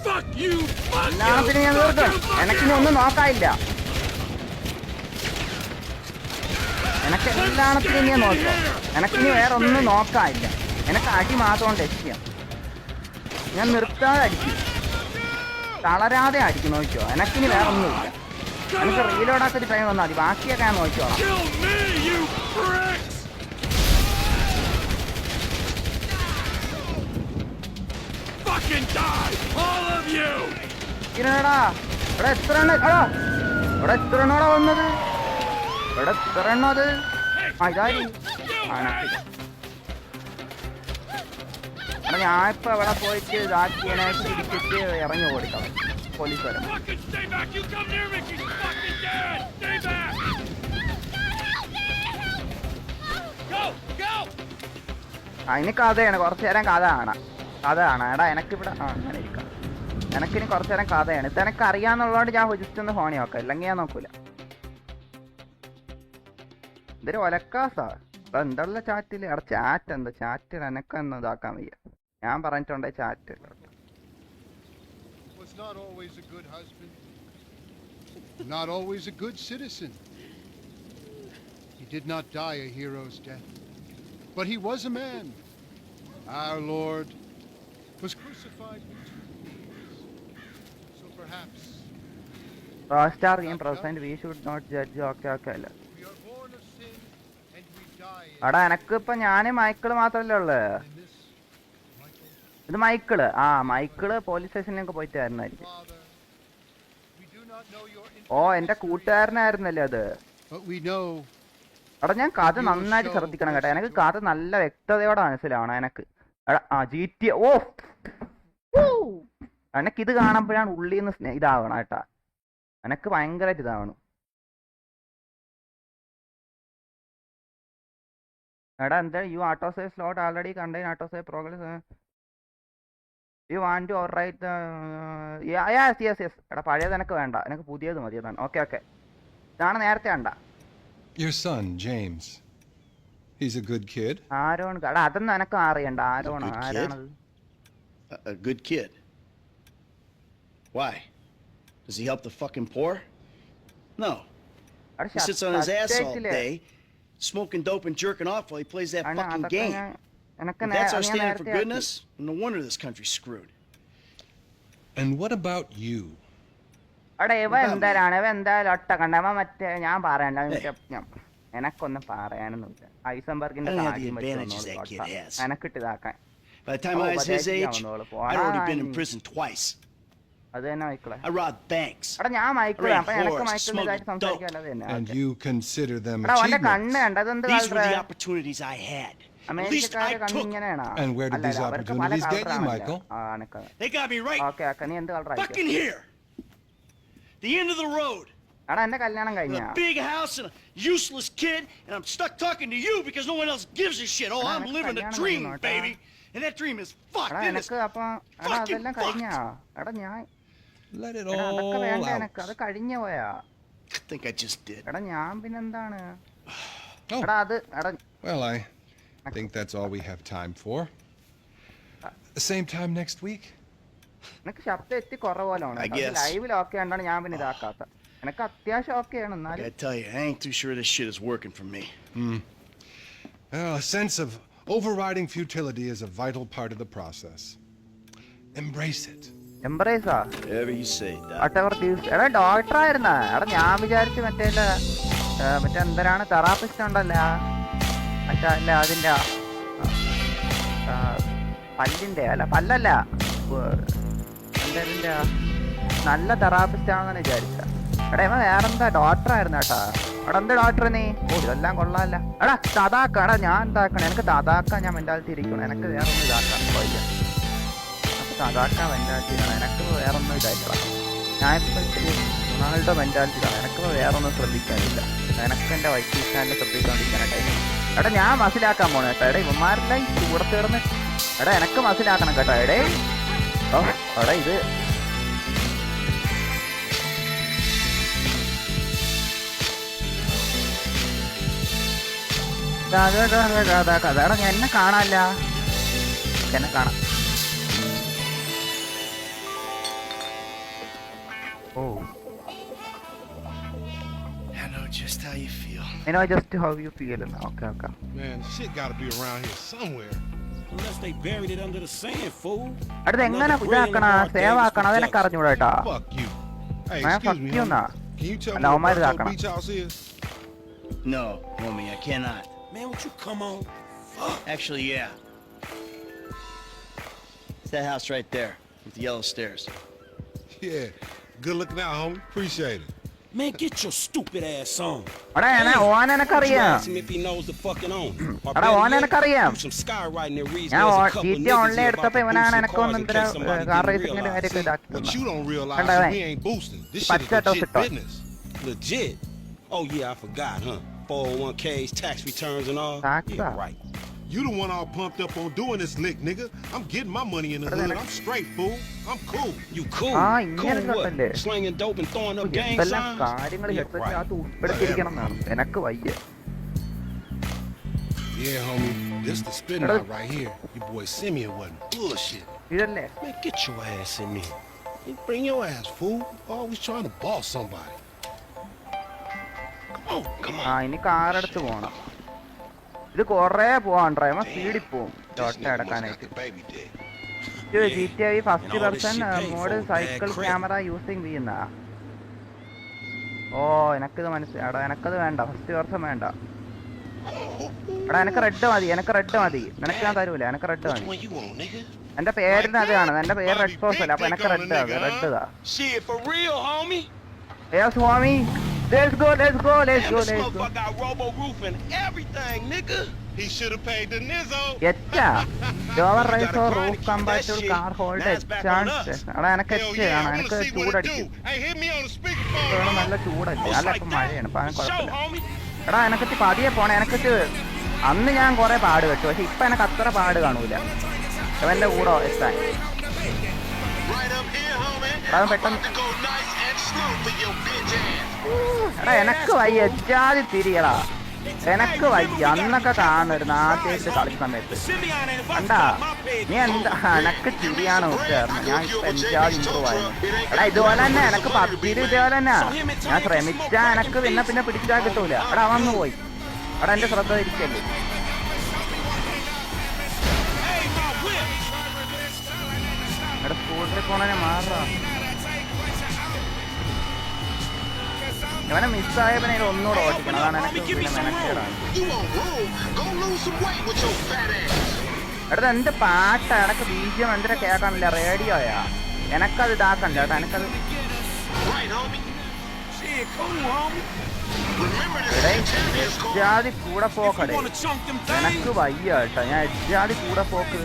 Fuck you. Fuck എല്ലാത്തിനും ഞാൻ you. തീർക്കും. എനക്കിനി ഒന്നും നോക്കാനില്ല. എനക്ക് എല്ലാത്തിനും ഞാൻ നോക്കാം. എനക്കിനി വേറെ ഒന്നും നോക്കാനില്ല. എനക്ക് അടി മാത്രം ലക്ഷ്യം. ഞാൻ നിർത്താതെ അടിക്കും, തളരാതെ അടിക്കും. നോക്കിയോ, എനക്കിനി വേറെ ഒന്നുമില്ല. എനിക്ക് റീലോടാക്കൊരു ടൈം വന്നാൽ മതി, ബാക്കിയൊക്കെ ഞാൻ നോക്കിക്കോളാം. ഇരടാ ഇവിടെ എത്ര എണ്ണ ഇവിടെ എത്ര എണ്ണോടാ വന്നത്? ഇവിടെ എത്ര എണ്ണ അത്? ഇതായി എടാ ഞാനിപ്പോ ഇവിടെ പോയിട്ട് ഇതാക്കിയതിനായിട്ട് തിരിച്ചിട്ട് ഇറങ്ങി ഓടിക്കണം. പോലീസ് വരാം. അതിന് കഥയാണ്, കുറച്ചു നേരം കഥ കാണാം. എടാ എനക്കിവിടെ അങ്ങനെ ഇരിക്കാം. എനക്കിനി കുറച്ചു നേരം കഥയാണ്. ഇതെനക്ക് അറിയാന്നുള്ളതുകൊണ്ട് ഞാൻ ജസ്റ്റ് ഒന്ന് ഫോണി നോക്കാം, ഇല്ലെങ്കിൽ ഞാൻ നോക്കൂല. ഇതൊരു ഒലക്കാസാ. അപ്പൊ എന്തുള്ള ചാറ്റില്? അവിടെ ചാറ്റ് എന്താ ചാറ്റിൽ എനക്കൊന്നും ഇതാക്കാൻ വയ്യ. ഞാൻ പറഞ്ഞിട്ടുണ്ടേ chat. Not always a good husband, not always a good citizen. He did not die a hero's death, but he was a man. Our Lord was crucified with 2 thieves. So perhaps Rockstar game present, we should not judge. Okay. we are born of sin and we die. എടാ എനക്കിപ്പോ ഞാന് Michael മാത്രല്ലേ ഉള്ളു. ഇത് Michael. Michael police സ്റ്റേഷനിലേക്ക് പോയിട്ട് വരുന്നതായിരിക്കും. ഓ എന്റെ കൂട്ടുകാരനായിരുന്നല്ലേ അത്. എടാ ഞാൻ കഥ നന്നായിട്ട് ശ്രദ്ധിക്കണം കേട്ടോ. എനിക്ക് കഥ നല്ല വ്യക്തതയോടെ മനസ്സിലാവണം എനക്ക്. GTA. ഓ എനക്കിത് കാണുമ്പോഴാണ് ഉള്ളിൽ നിന്ന് ഇതാവണം കേട്ടാ. എനക്ക് ഭയങ്കരമായിട്ട് ഇതാവണം. എടാ എന്താ you auto save slot already contain auto save progress. You want to overwrite yes. എടാ പഴയത് എനിക്ക് വേണ്ട, എനിക്ക് പുതിയത് മതി. അതാണ് ഓക്കെ. ഇതാണ് നേരത്തെ വേണ്ട. Your son James, he's a good kid. Aaron. എടാ അതൊന്നും എനക്ക് അറിയണ്ട. ആരാണത്? A good kid. Why? Does he help the fucking poor? No. He sits on his ass all day, smoking dope and jerking off while he plays that fucking game. If that's our standard for goodness, no wonder this country's screwed. And what about you? എടാ ഇവ എന്തായാലും ഒട്ട കണ്ടവ മറ്റേ ഞാൻ പറയണ്ട. എനക്കൊന്നും പറയാനൊന്നുമില്ല. ഐസംബർഗിന്റെ എനക്കിട്ട് ഇതാക്കാൻ. By the time I was his age, I'd already been in prison twice. അത് തന്നെ മൈക്കിളെ. I robbed banks. എടാ ഞാൻ മൈക്കിള്. അപ്പൊ എനക്ക് മൈക്കിളിന്റെ ഇതായിട്ട് സംസാരിക്കാനുള്ളത് തന്നെ. And you consider them എടാ അവന്റെ achievements. കണ്ണ് കണ്ടത് എന്ത് These were കളറാ? the opportunities I had. At least I അമേരിക്കക്കാര് കണ്ണ് took. ഇങ്ങനെയാണോ? And where did these അവർക്ക് പല opportunities get you, കളറാണല്ലോ. Michael? They got me right okay നീ എന്ത് കളറാ? fucking here. The end of the road. എടാ എന്റെ കല്യാണം With കഴിഞ്ഞാ? a big house and a useless kid, and I'm stuck talking to you because no one else gives a shit. Oh, I'm living a dream, baby. And that dream is fucked. എടാ എനക്ക് അപ്പൊ എടാ അതെല്ലാം കഴിഞ്ഞാ? എടാ ഞാൻ Let it അതൊക്കെ all വേണ്ട out. എനക്ക്. അത് കഴിഞ്ഞു പോയാ? I think I just did. എടാ ഞാൻ പിന്നെന്താണ്? Oh, എടാ അത് എടാ well, I think that's all we have time for. The same time next week? എനക്ക് ശബ്ദം എത്തി കുറവുപോലാണ്. I guess. ലൈവിൽ ഓക്കെ ആണ്ടാണ് ഞാൻ പിന്നെ ഇതാക്കാത്ത. എനക്ക് അത്യാവശ്യം ഓക്കെയാണ്. I എന്നാലും gotta tell you, I ain't too sure this shit is working for me. Well, a sense of overriding futility is a vital part of the process. Embrace it. എംബ്രേസാ Whatever you say, Doc. whatever this. എടാ doctor ആയിരുന്നാ? എടാ ഞാൻ വിചാരിച്ചു മറ്റേ എന്തരാണ് therapist ഉണ്ടല്ലോ മറ്റേ അല്ല അതിന്റെ പല്ലിന്റെ അല്ല പല്ലല്ല എന്തതിന്റെ നല്ല തെറാപ്പിസ്റ്റ് ആണെന്ന് വിചാരിച്ച. എടാ ഇവ വേറെന്താ ഡോക്ടർ ആയിരുന്നു കേട്ടാ. എടാ എന്ത് ഡോക്ടർ നീ? ഓ ഇതെല്ലാം കൊള്ളാല്ല. എടാ തതാക്ക. എടാ ഞാൻ എന്താക്കണം? എനിക്ക് തതാക്കാൻ ഞാൻ മെന്റാലിറ്റി ഇരിക്കണം. എനിക്ക് വേറൊന്നും ഇതാക്കാൻ പോയില്ല. തതാക്കാൻ മെന്റാലിറ്റി ഇരിക്കണം. എനിക്ക് വേറൊന്നും ഇതായിട്ടില്ല. ഞാനിപ്പോൾ ഇത്തിരി റൊണാൾഡോ മെൻറ്റാലിറ്റിയിലാണ്. എനിക്കിപ്പോൾ വേറെ ഒന്നും ശ്രദ്ധിക്കാനില്ല. എനിക്ക് എൻ്റെ വൈറ്റ് ചാനൽ ശ്രദ്ധിച്ചുകൊണ്ടിരിക്കാനായിട്ട്. എടാ ഞാൻ മനസ്സിലാക്കാൻ പോണേ കേട്ടോ. എടാ ഇവന്മാരെല്ലാം ഈ കൂടെ തീർന്ന് എടാ എനക്ക് മനസ്സിലാക്കണം കേട്ടോ. എടേ ഓ എടാ ഇത് എടാ എന്നെ കാണാല്ല. എന്നെ കാണാം. Oh. I know just how you feel. I know just how you feel. Okay. Man, shit gotta be around here somewhere. Unless they buried it under the sand, fool. അടുത്ത് എങ്ങനെ ഇതാക്കണ സേവ് ആക്കണം അതെനക്ക് അറിഞ്ഞൂടാ കേട്ടാ. Fuck you. Hey, Man, excuse fuck me, you homie. nah. Can you tell me Now, where my Bertho zakana. Beach House is? No, homie, I cannot. Man, won't you come on? Actually, yeah. It's that house right there with the yellow stairs. Yeah. Good looking out, homie. Appreciate it. Man, get your stupid ass on. എടാ ഓൻ എനക്കറിയാം. Ask him if he knows the fucking on. Or എടാ better ഓൻ yet, എനക്കറിയാം. do some skywriting that reads ഞാൻ there's a couple GTA niggas online here എടുത്തപ്പോ about to ഇവനാണ് boost your എനക്ക് cars in ഒന്നെന്തര case somebody car didn't റേസിംഗിന്റെ realize. കാര്യമൊക്കെ ഇതാക്കി What you don't realize Kanda, is hey. we ain't boosting. This Patch shit is that off legit the top. business. Legit. Oh yeah, I forgot, huh? 401ks, tax returns and all. Tax, Yeah, right. You the one all pumped up on doing this lick, nigga. I'm getting my money in the Brother, hood. I'm straight, fool. I'm cool. You cool? Ah, Cool ഇങ്ങനെ what? ഉണ്ടല്ലേ? Slinging dope and throwing up gang എന്തെല്ലാം signs? കാര്യങ്ങൾ Yeah, ഹെഡ്സെറ്റിനകത്ത് right. ഉൾപ്പെടുത്തിയിരിക്കണം എന്നാണ് എനക്ക് വയ്യ. Yeah, homie. This the spin Brother. out right here. Your boy Simeon wasn't bullshit. ഇതല്ലേ Man, get your ass in there. You bring your ass, fool. Always trying to boss somebody. Come on. ഇനി കാറെടുത്ത് പോണം. ഇത് കൊറേ പോവാണ്ടാ സ്പീഡിൽ പോവും lotta nigga must അടക്കാനായിട്ട്. got the baby dick. ഇത് GTA first And all this person shit paid mode for, cycle bad credit. Camera using ചെയ്യുന്ന. ഓ എനക്കിത് മനസ്സിലായി. എടാ എനക്കത് വേണ്ട. ഫസ്റ്റ് പേഴ്സൺ വേണ്ട. എടാ എനക്ക് റെഡ് മതി. നിനക്ക് ഞാൻ തരൂല. എനക്ക് റെഡ് Which മതി. one you want, nigga? എന്റെ പേരിന് അത് കാണുന്നത്. എന്റെ പേര് റെഡ് ഫോഴ്സ് അല്ല. അപ്പൊ എനക്ക് റെഡ് താ. Shit, for real, homie? Yes, homie. Let's go. Damn, this motherfucker got robo roof and everything, nigga. He should have paid the Nizzo. എച്ചാ lower rise or roof compatible car hold എച്ചാണ്. എടാ എനക്ക് Hell എച്ച് yeah, I ആണ്. wanna എനക്ക് see what it ചൂടടിക്കും. do. Hey, hit me on the speakerphone. ഇപ്പൊ നല്ല homie. ചൂടല്ലേ. Just അല്ല like ഇപ്പൊ that. മഴയാണ്. ഇപ്പൊ Show, കുഴപ്പമില്ല. homie. എടാ എനക്ക് പതിയെ പോണേ. എനക്ക് അന്ന് ഞാൻ കൊറേ പാട് വെച്ചു. പക്ഷെ ഇപ്പൊ എനക്ക് അത്ര പാട് കാണൂല അവന്റെ കൂടെ എത്താൻ. Right up here, homie. അവൻ പെട്ടെന്ന് To go nice and slow for your bitch ass. എടാ എനക്ക് വയ്യ. എജാതി തിരിയടാ. എനക്ക് വയ്യ. അന്നൊക്കെ കാണരുന്നു ആദ്യമായിട്ട് കളിച്ച സമയത്ത്. Simeon ain't if I കണ്ടാ stop my page. നീ എന്താ എനക്ക് ചിരിയാണ് നോക്കായിരുന്നു. ഞാൻ ഇപ്പൊ എജാതി ഇമ്പ്രൂവ് ആയിരുന്നു. എടാ ഇതുപോലെ തന്നെ എനക്ക് പബ്ജിയിൽ ഇതേപോലെ തന്നെ ഞാൻ ശ്രമിച്ചാ എനക്ക് പിന്നെ പിടിച്ചാൽ കിട്ടൂല. എടാ വന്നു പോയി. എടാ എന്റെ ശ്രദ്ധ തിരിച്ചല്ലേ. Hey, my whip. എടാ സ്കൂട്ടറിൽ പോണേ മാറാ. ഇവനെ മിസ്സായ പിന്നെ ഇത് ഒന്നുകൂടെ ഓടിക്കണം. അതാണ് എനിക്ക് പിന്നെ മെനക്കേടാണ്. You want room? Go lose some weight with your fat ass. എടാ എന്ത് പാട്ടാ. എനക്ക് ബീജിയം എന്തിനാ കേൾക്കാനില്ല. റേഡിയോയാ. എനക്കത് ഇതാക്കണ്ട കേട്ടോ. എനക്കത് Right, homie. Shit, cool, homie. Remember എടേ this champions call. എജാതി കൂടെ പോക്കടേ. Wanna chunk them things? എനക്ക് വയ്യ കേട്ടോ. ഞാൻ എജാതി കൂടെ പോക്ക്.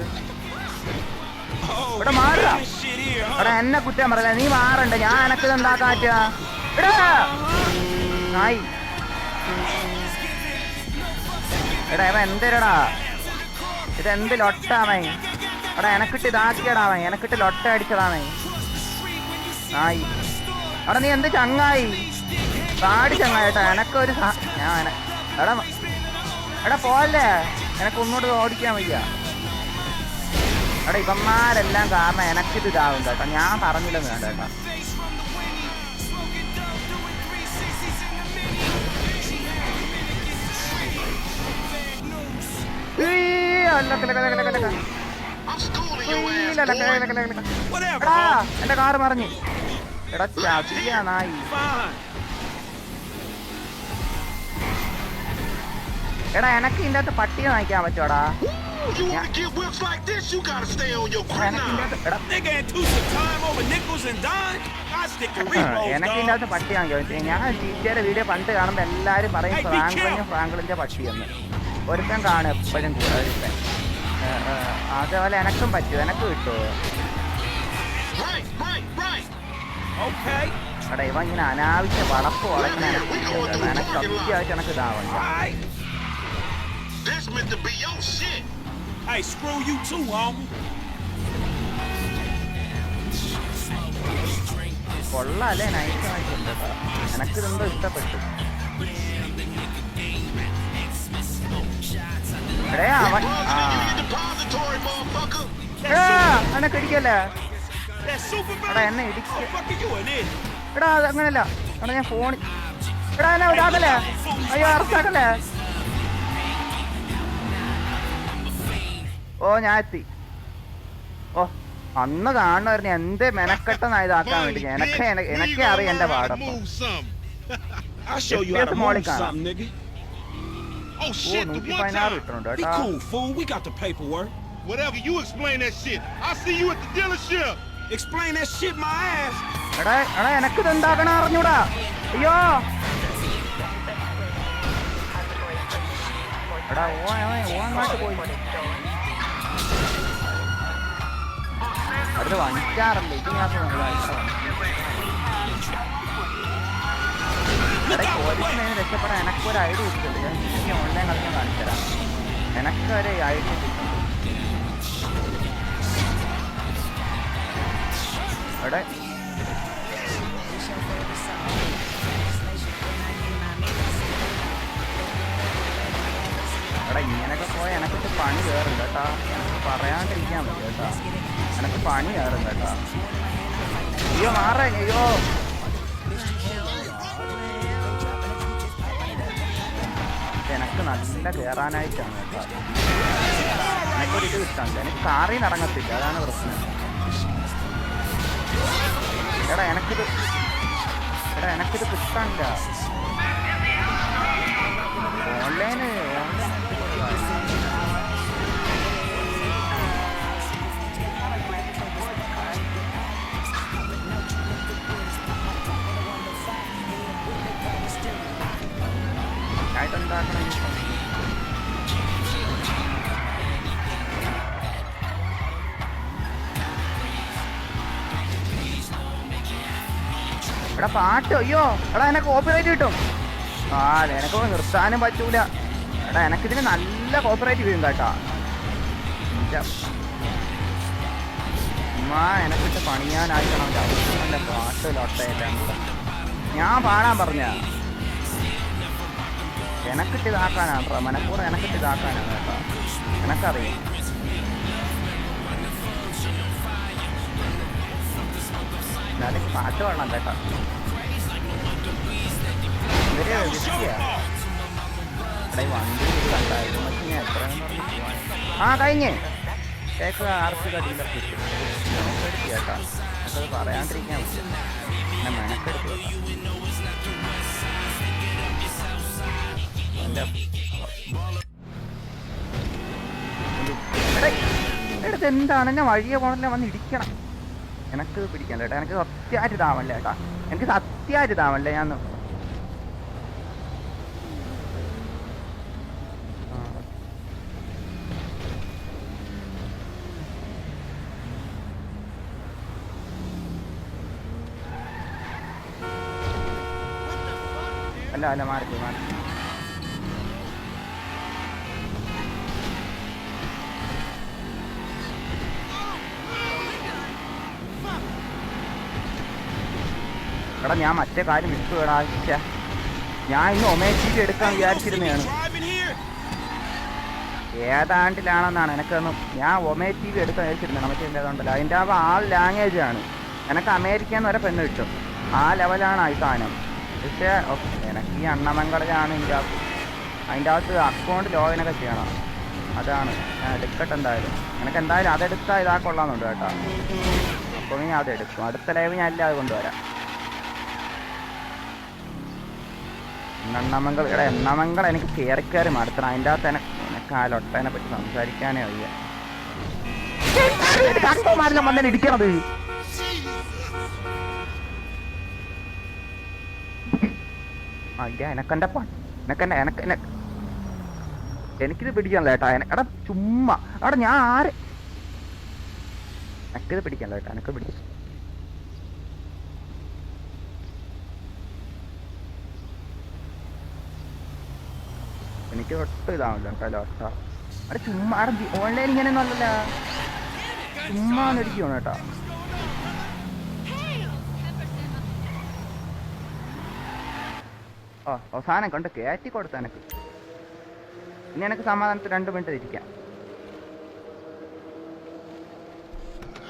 Oh, ഇവിടെ മാറാ. this shit here, huh? എടാ എന്നെ കുറ്റം പറയാ. നീ മാറണ്ട. ഞാൻ എനക്ക് എന്താക്കാൻ പറ്റുക. എടാ നായി. എടാ ഇവ എന്തരടാ ഇതെന്ത് ലൊട്ടാവൻ. എടാ എനക്കിട്ട് ഇതാക്കിയടാവൻ. എനക്കിട്ട് ലൊട്ട അടിച്ചടാവൻ നായി. എടാ നീ എന്ത് ചങ്ങായി പാടി ചങ്ങായിട്ടാ. എനക്കൊരു എടാ പോലെ എനക്ക് ഒന്നുകൂടെ ഓടിക്കാൻ വയ്യ. എടാ ഇവന്മാരെല്ലാം കാരണം എനക്കിത് ഇതാവും കേട്ടോ. ഞാൻ പറഞ്ഞില്ലെന്ന് വേണ്ട കേട്ടോ. Whatever, എടാ homie. എന്റെ കാറ് മറിഞ്ഞു. എടാ ചതിയാ നായി. Fine. എടാ എനക്ക് ഇതിന്റെ അകത്ത് പട്ടിയെ നയിക്കാൻ പറ്റുവാടാ. You wanna get whips like this? You gotta stay on your എനക്ക് ഇതിന്റെ grind. അകത്ത് എടാ Nigga ain't too some time over nickels and dimes. I stick to repos, എനക്ക് ഇതിന്റെ dog. അകത്ത് പട്ടി വാങ്ങിക്കാൻ പറ്റും. ഞാൻ ജിറ്റിയുടെ വീഡിയോ പണ്ട് കാണുമ്പോൾ എല്ലാരും പറയും Hey, be ഫ്രാങ്ക്ലിന്റെ പട്ടിയെന്ന്. ഒരുത്തൻ കാണും എപ്പോഴും കൂടെ ഒരുത്തൻ. അതേപോലെ എനക്കും പറ്റും. എനക്ക് കിട്ടുമോ? Right. Okay. എടാ ഇവ ഇങ്ങനെ അനാവശ്യ വളപ്പ് വളയ്ക്കണ എനക്ക് സത്യമായിട്ട് എനക്ക് ഇതാവണ്ട. This meant to be your shit. Hey, screw you too, homie. കൊള്ളാല്ലേ, നൈസായിട്ടുണ്ട് കേട്ടോ. എനക്കിതെന്തോ ഇഷ്ടപ്പെട്ടു. എടേ അവൻ എനക്ക് ഇടിക്കല്ലേ എടാ, എന്നെ ഇടിക്ക. എടാ അത് അങ്ങനല്ല. എടാ ഞാൻ ഫോണിൽ എടാ എന്നെ ഇതാക്കല്ലേ. അയ്യോ അറസ്റ്റാക്കല്ലേ. ഓ ഞാൻ എത്തി. ഓ അന്ന് കാണുമായിരുന്നു എന്ത് മെനക്കെട്ടെന്നാ ഇതാക്കാൻ വേണ്ടി. എനക്കേ അറിയാം എന്റെ പാടപ്പം. മോളിൽ കാണാം. Oh oh shit, the one 116 time. ഇട്ടുണ്ട് Be കേട്ടോ. cool, fool. We got the paperwork. Whatever, you explain that shit. I'll see you at the dealership. Explain that shit my ass. എടാ എടാ എനക്കിത് എന്താക്കണ അറിഞ്ഞൂടാ. അയ്യോ എടാ ഓ അങ്ങോട്ട് പോയി. അടുത്ത് വഞ്ചാറല്ലേ ഇതിനകത്ത് പോലീസിനെ രക്ഷപ്പെടാൻ എനക്കൊരു ഐഡിയ കിട്ടുന്നുണ്ട്. ഞാൻ ഓൺലൈൻ കളിക്കാൻ കാണിച്ചു തരാം. എനക്കൊരു ഐഡിയ കിട്ടുന്നുണ്ട്. എടാ എടാ ഇങ്ങനെയൊക്കെ പോയാൽ എനക്കിട്ട് പണി കയറും കേട്ടാ. എനിക്ക് പറയാണ്ടിരിക്കാൻ മതി കേട്ടാ. എനക്ക് പണി കയറും കേട്ടാ. അയ്യോ മാറേ. അയ്യോ എനക്ക് നല്ല കയറാനായിട്ടാണ് കേട്ടോ. എനക്കൊരിത് കിട്ടാനില്ല. എനിക്ക് കാറിൽ നിന്ന് ഇറങ്ങത്തില്ല, അതാണ് പ്രശ്നം. എടാ എനക്കിത് കിട്ടാനില്ല. ഓൺലൈന് ആയിട്ടുണ്ടാക്കണം. എടാ പാട്ട്. അയ്യോ എടാ എനക്ക് കോപ്പിറൈറ്റ് കിട്ടും. ആ എനക്ക് നിർത്താനും പറ്റൂല. എടാ എനക്കിതിന് നല്ല കോപ്പിറൈറ്റ് വീഴും കേട്ടാ. എനക്കിട്ട് പണിയാനായിക്കണം. നല്ല പാട്ട് ലോട്ടയെല്ലാം ഞാൻ പാടാൻ പറഞ്ഞ എനക്കിട്ട് ഇതാക്കാനാണ് കേട്ടോ. മനഃപൂർവ്വം എനക്കിട്ട് ഇതാക്കാനാണ് കേട്ടോ. എനക്കറിയാം. എന്നാലും പാട്ട് പാടണം കേട്ടോ. ഇവര് വിസിയാ വണ്ടി കണ്ടായിരുന്നു. പക്ഷെ ഞാൻ എത്രയെന്ന് പറഞ്ഞു ആ കഴിഞ്ഞ് കേക്ക് ആർത്തി ഡീലർ കിട്ടും. മെനക്കെടുത്തി കേട്ടോ. നമുക്കത് പറയാണ്ടിരിക്കാൻ പറ്റും. പിന്നെ മെനക്കെടുത്ത് എടുത്ത് എന്താണ് ഞാൻ വഴിയെ പോകണല്ലേ വന്ന് ഇടിക്കണം. എനക്ക് പിടിക്കണ്ട കേട്ടോ. എനിക്ക് സത്യമായിട്ട് ഇതാവല്ലേ കേട്ടാ. എനിക്ക് സത്യമായിട്ട് ഇതാവല്ലേ. ഞാൻ അല്ല മാറി എടാ ഞാൻ മറ്റേ കാര്യം വിട്ടു വേടാ. ഞാൻ ഇന്ന് ഒമേജി എടുക്കാൻ വിചാരിച്ചിരുന്നതാണ്. ഏതാണ്ടിലാണെന്നാണ് എനിക്കൊന്നും. ഞാൻ ഒമേ ടി വി എടുക്കാൻ വിചാരിച്ചിരുന്നതാണ്. മറ്റേ ഏതാണ്ടല്ലോ അതിൻ്റെ ആ ലാംഗ്വേജാണ്. എനിക്ക് അമേരിക്കന്ന് വരെ പെണ്ണ് കിട്ടും. ആ ലെവലാണ് ഈ സാധനം. പക്ഷേ എനിക്ക് ഈ അണ്ണമംഗളിലാണ് അതിൻ്റെ അകത്ത് അക്കൗണ്ട് ലോഗിനൊക്കെ ചെയ്യണം. അതാണ് ഞാൻ എടുക്കട്ടെ എന്തായാലും. എനിക്ക് എന്തായാലും അതെടുത്താൽ ഇതാ കൊള്ളാമെന്നുണ്ട് കേട്ടോ. അപ്പോൾ ഞാൻ അതെടുക്കും. അടുത്ത ലൈവ് ഞാൻ എല്ലാം അത് കൊണ്ടുവരാം. എണ്ണമംഗൾ എണ്ണമംഗൾ എനിക്ക് കയറി മടുത്തണം. അതിൻ്റെ അകത്ത് എനിക്ക് ആ ലൊട്ടേനെ പറ്റി സംസാരിക്കാനേ വയ്യ. വന്നെ ഇടിക്കണത് അയ്യ എനക്കെൻ്റെ എനിക്കിത് പിടിക്കണല്ലോ ഏട്ടാ. എടാ ചുമ്മാ എടാ ഞാൻ ആര് എനിക്കിത് പിടിക്കണല്ലോ ഏട്ടാ. എനിക്ക് പിടിച്ചു എനിക്ക് ഒട്ടും ഇതാവില്ല കേട്ടോ ലോട്ട. അവിടെ ചുമ്മാ അവിടെ ഓൺലൈൻ ഇങ്ങനെയൊന്നും അല്ലല്ല, ചുമ്മാ ഒന്നിരിക്കണം കേട്ടോ. ഓ അവസാനം കൊണ്ട് കയറ്റി കൊടുത്ത എനക്ക്. ഇനി എനിക്ക് സമാധാനത്തിൽ 2 മിനിറ്റ് ഇരിക്കാം.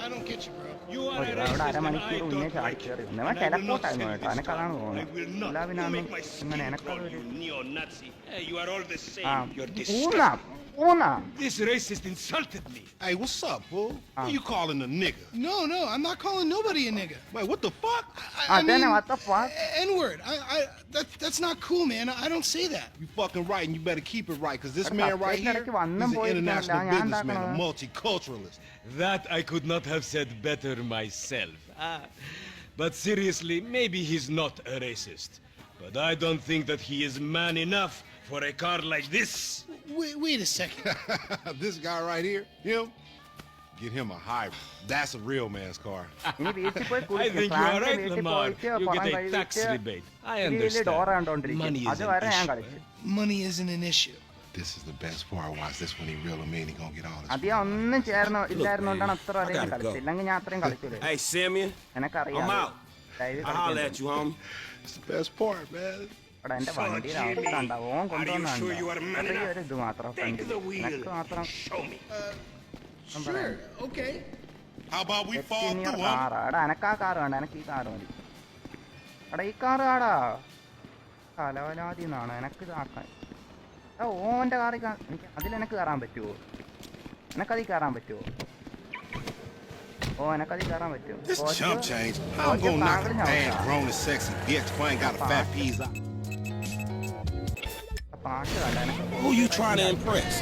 I don't get you, bro. You are a അവിടെ racist and I അരമണിക്കൂർ മുന്നേ don't ചാടി like കയറി you. ഇന്നവ And I will not ടെലപ്പോർട്ടായിരുന്നു stay കേട്ടോ. this എനക്കതാണ് far. I തോന്നുന്നത്. will എല്ലാ not. പിന്നെ You അന്ന് make my ഇങ്ങനെ skin എനക്കത് crawl, ഒരു you neo-Nazi. Hey, you are all the ആ same. You're ഊന്നാ disgusting. ഊന്നാ. This racist insulted me. Hey, what's up, fool? Who you calling a nigga? No, I'm not calling nobody a nigga. Wait, what the fuck? അതന്നെ what the fuck. N-word. That's not cool, man. I don't say that. You fucking right, and you better keep it right, because this But man that's right it, here, like, he's one an boy international can- businessman, a yeah, multiculturalist. That I could not have said better myself. But seriously, maybe he's not a racist. But I don't think that he is man enough for a car like this. Wait a second. This guy right here, him, get him a hybrid. That's a real man's car. ഇനി വീട്ടിൽ പോയി I കുളിക്കും. think you are ഫ്രാങ്കിന്റെ right, വീട്ടിൽ Lamar. പോയിട്ട് You പുറം get a tax കഴിവിട്ട് rebate. I ഇതില് door understand. കണ്ടോണ്ടിരിക്കും. Money is അത് an വരെ ഞാൻ issue. കളിച്ചു. Money isn't an issue. This is the best part. Watch this when he real him in, he gonna get all this. അത് ഞാൻ ഒന്നും ചേർന്ന് ഇല്ലായിരുന്നോണ്ടാണ് അത്ര I അധികം gotta go. കളിച്ചത്. ഇല്ലെങ്കിൽ ഞാൻ അത്രയും കളിച്ചില്ലേ. Hey, Simeon, എനക്കറിയാം. I'm out. I'll holler at you, homie. It's the best part, man. അവിടെ എന്റെ വണ്ടിയുടെ അവസ്ഥ ഉണ്ടാവും. ഓൻ കൊണ്ടുവന്നാണ് sure you are man ചെറിയ enough? ഒരു ഇത് മാത്രം Take ഫ്രണ്ടിൽ. the wheel. എനക്ക് മാത്രം Show me. ഞാൻ പറയാം. Okay. How about we fall എത്തിനിയർ through, huh? കാറാ. എടാ എനക്ക് ആ കാറ് വേണ്ട, എനക്ക് ഈ കാറ് മതി. എടാ ഈ കാറ് കാടാ കലവലാതി എന്നാണ് എനക്ക് ഇതാക്കാൻ. ഓന്റെ കാറിൽ എനിക്ക് അതിലെനക്ക് കയറാൻ പറ്റുമോ? എനക്കതിൽ കയറാൻ പറ്റുമോ? ഓ എനക്കതിൽ കയറാൻ പറ്റുമോ? This chump change. How I'm gonna knock a damn grown and sexy bitch who ain't got a fat piece out? പാട്ട് കണ്ട എനക്ക്. Who you trying to impress?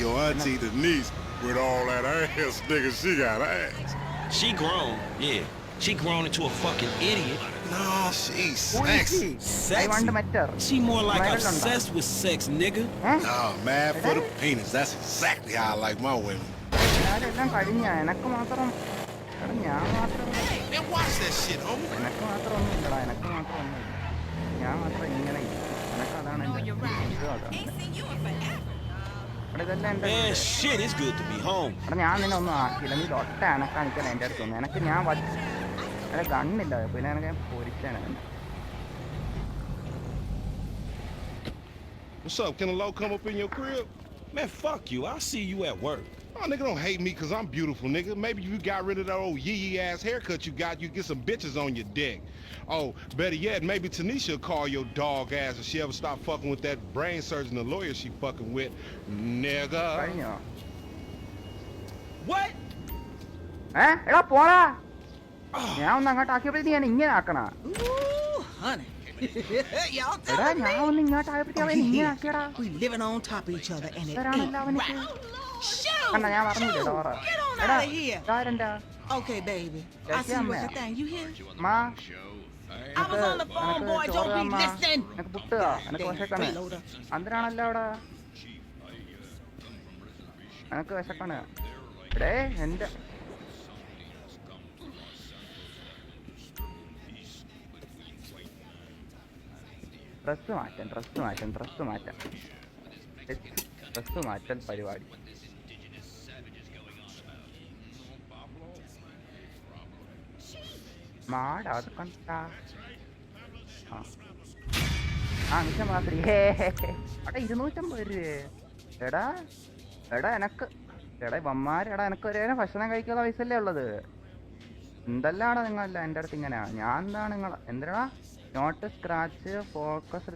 Your auntie Denise, with all that ass, nigga, she got ass. She grown, yeah. She grown into a fucking idiot. No, she's Who is sexy. he? I Sexy. want matter. She more like Metal ഉണ്ടോ? obsessed with sex, nigga. Nah, mad for the penis. That's exactly how I like my women. ഞാനെല്ലാം കഴിഞ്ഞ എനക്ക് മാത്രം. എടാ ഞാൻ മാത്രം. Man, watch that shit, homie. എനക്ക് മാത്രം ഒന്നും ഇല്ലടാ, എനക്ക് മാത്രം ഒന്നുമില്ല. ഞാൻ മാത്രം ഇങ്ങനെ എനക്ക് അതാണ് എന്റെ ഇത് അതാണ്. എടാ ഇതെല്ലാം എന്റെ Man, shit, it's good to be home. എടാ ഞാൻ നിന്നെ ഒന്നും ആക്കിയില്ല. നീ ഒറ്റ എനക്കാണിക്കാൻ എൻ്റെ അടുത്ത് വന്നു. എനക്ക് ഞാൻ എടാ ഗണ്ണില്ല, പിന്നെ എനക്ക് ഞാൻ പൊരിച്ചാണ്. What's up? Can a low come up in your crib? Man, fuck you. I'll see you at work. Oh, nigga, don't hate me because I'm beautiful, nigga. Maybe if you got rid of that old yee ass haircut you got, you get some bitches on your dick. Oh, better yet, maybe Tanisha will call your dog ass if she ever stop fucking with that brain surgeon, the lawyer she fucking with, nigga. കഴിഞ്ഞോ? What? എടാ പോടാ. ഞാൻ ഒന്ന് അങ്ങോട്ട് ആക്കിയപ്പോഴത്തേക്ക് ഞാൻ ഇങ്ങനെ ആക്കണ. Ooh, honey. Y'all എടാ telling ഞാൻ me? ഒന്ന് ഇങ്ങോട്ട് ആയപ്പോഴത്തേക്ക് അവൻ ഇങ്ങനെ ആക്കിയടാ. We living on top of each other and it ഇവരാണല്ലോ ain't അവനിക്ക്. right. Shoot! കണ്ട ഞാൻ പറഞ്ഞില്ലേ ഡോറ. Get on എടാ out of here. ഇതാരെന്താ? Okay, baby. I That's see you your at the thing. You hear? മാ I was on the phone, boy. Don't be listening. എനക്ക് പുട്ടുക, എനക്ക് വിശക്കാണ്. അന്തരാണല്ലോ അവിടെ. എനക്ക് വിശക്കാണ്. എടേ എന്റെ ഡ്രസ് മാറ്റൽ പരിപാടി. മാടാ അത് കണ്ടാ. മിഷൻ മാത്രി. എടാ 250 രൂപ. എടാ എനക്ക് ഇവന്മാരെടാ എനക്ക് ഒരേ ഭക്ഷണം കഴിക്കാനുള്ള പൈസ അല്ലേ ഉള്ളത്. എന്തെല്ലാടാ നിങ്ങളല്ല എൻ്റെ അടുത്ത് ഇങ്ങനെ. ഞാൻ എന്താ നിങ്ങൾ എന്തിനാ നോട്ട് സ്ക്രാച്ച് ഫോക്കസ്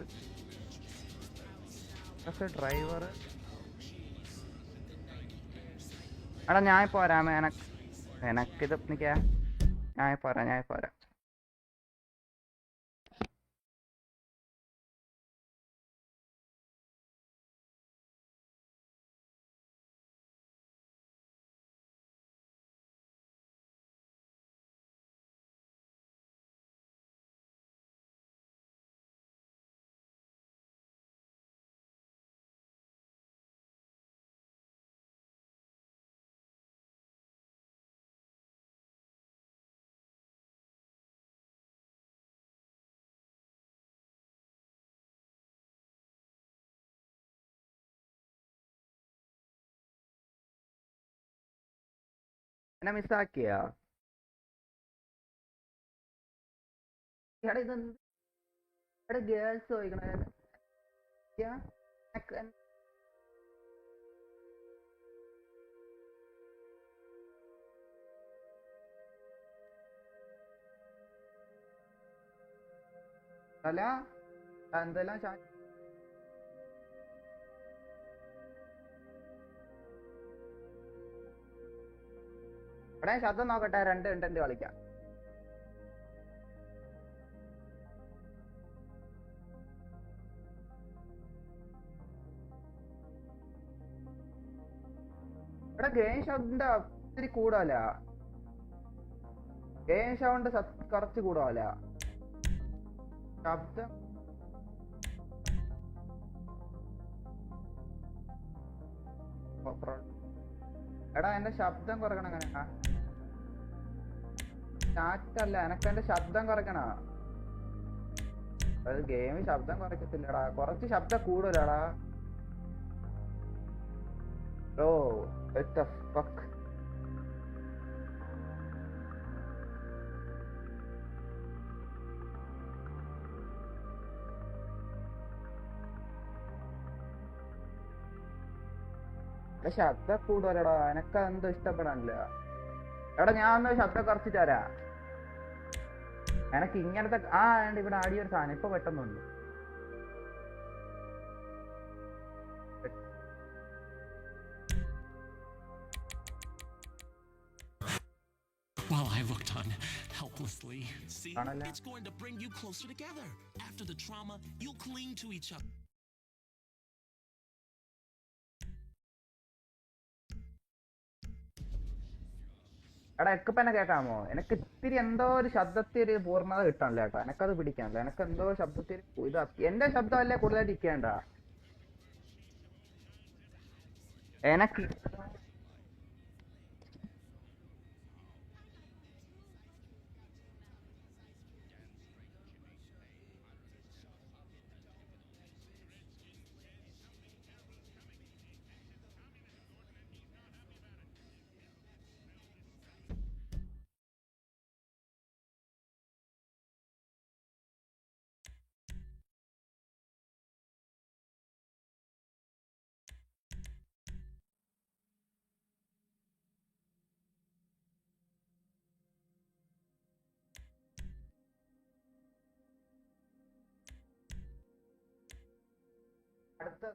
ഡ്രൈവർ. എടാ ഞാൻ പോരാമേ എനക്കിത് നിൽക്കാ. ഞാൻ പോരാ. എന്നെ മിസ്സാക്കിയാ? എടാ ഇതെന്ത് എടാ ഗേൾസ് ചോദിക്കണ അല്ല എന്തെല്ലാം എടാ ശബ്ദം നോക്കട്ടെ, 2 കണ്ടന്റ് കളിക്കാം. എടാ ഗെയിം സൗണ്ട് ഒത്തിരി കൂടുതല. ഗെയിം സൗണ്ട് കുറച്ച് കൂടുതല. ശബ്ദം എടാ എന്റെ ശബ്ദം കുറക്കണം. എങ്ങനെയാ? ചാറ്റല്ല, എനക്ക് എന്റെ ശബ്ദം കുറയ്ക്കണ. അത് ഗെയിം ശബ്ദം കുറയ്ക്കത്തില്ലടാ, കുറച്ച് ശബ്ദം കൂടുതലടാ. ഓ what the fuck. ശബ്ദം കൂടുതലടാ, എനക്ക് എന്തോ ഇഷ്ടപ്പെടാനില്ല. എടാ ഞാൻ ഒന്ന് ശബ്ദം കുറച്ചിട്ട് തരാം. എനക്ക് ഇങ്ങനത്തെ ഇവിടെ ആടിയൊരു സാധനം ഇപ്പൊ പെട്ടെന്നുണ്ട്. While I looked on helplessly. See, it's going to bring you closer together. After the trauma, you'll cling to each other. എടാ എക്കപ്പന്നെ കേൾക്കാമോ? എനിക്ക് ഇത്തിരി എന്തോ ഒരു ശബ്ദത്തിൽ ഒരു പൂർണ്ണത കിട്ടാനില്ല കേട്ടോ. എനക്കത് പിടിക്കാനില്ല. എനക്ക് എന്തോ ശബ്ദത്തിൽ ഇത് എന്റെ ശബ്ദമല്ലേ കൂടുതലായിട്ട് ഇരിക്കേണ്ട. എനക്ക് അടുത്ത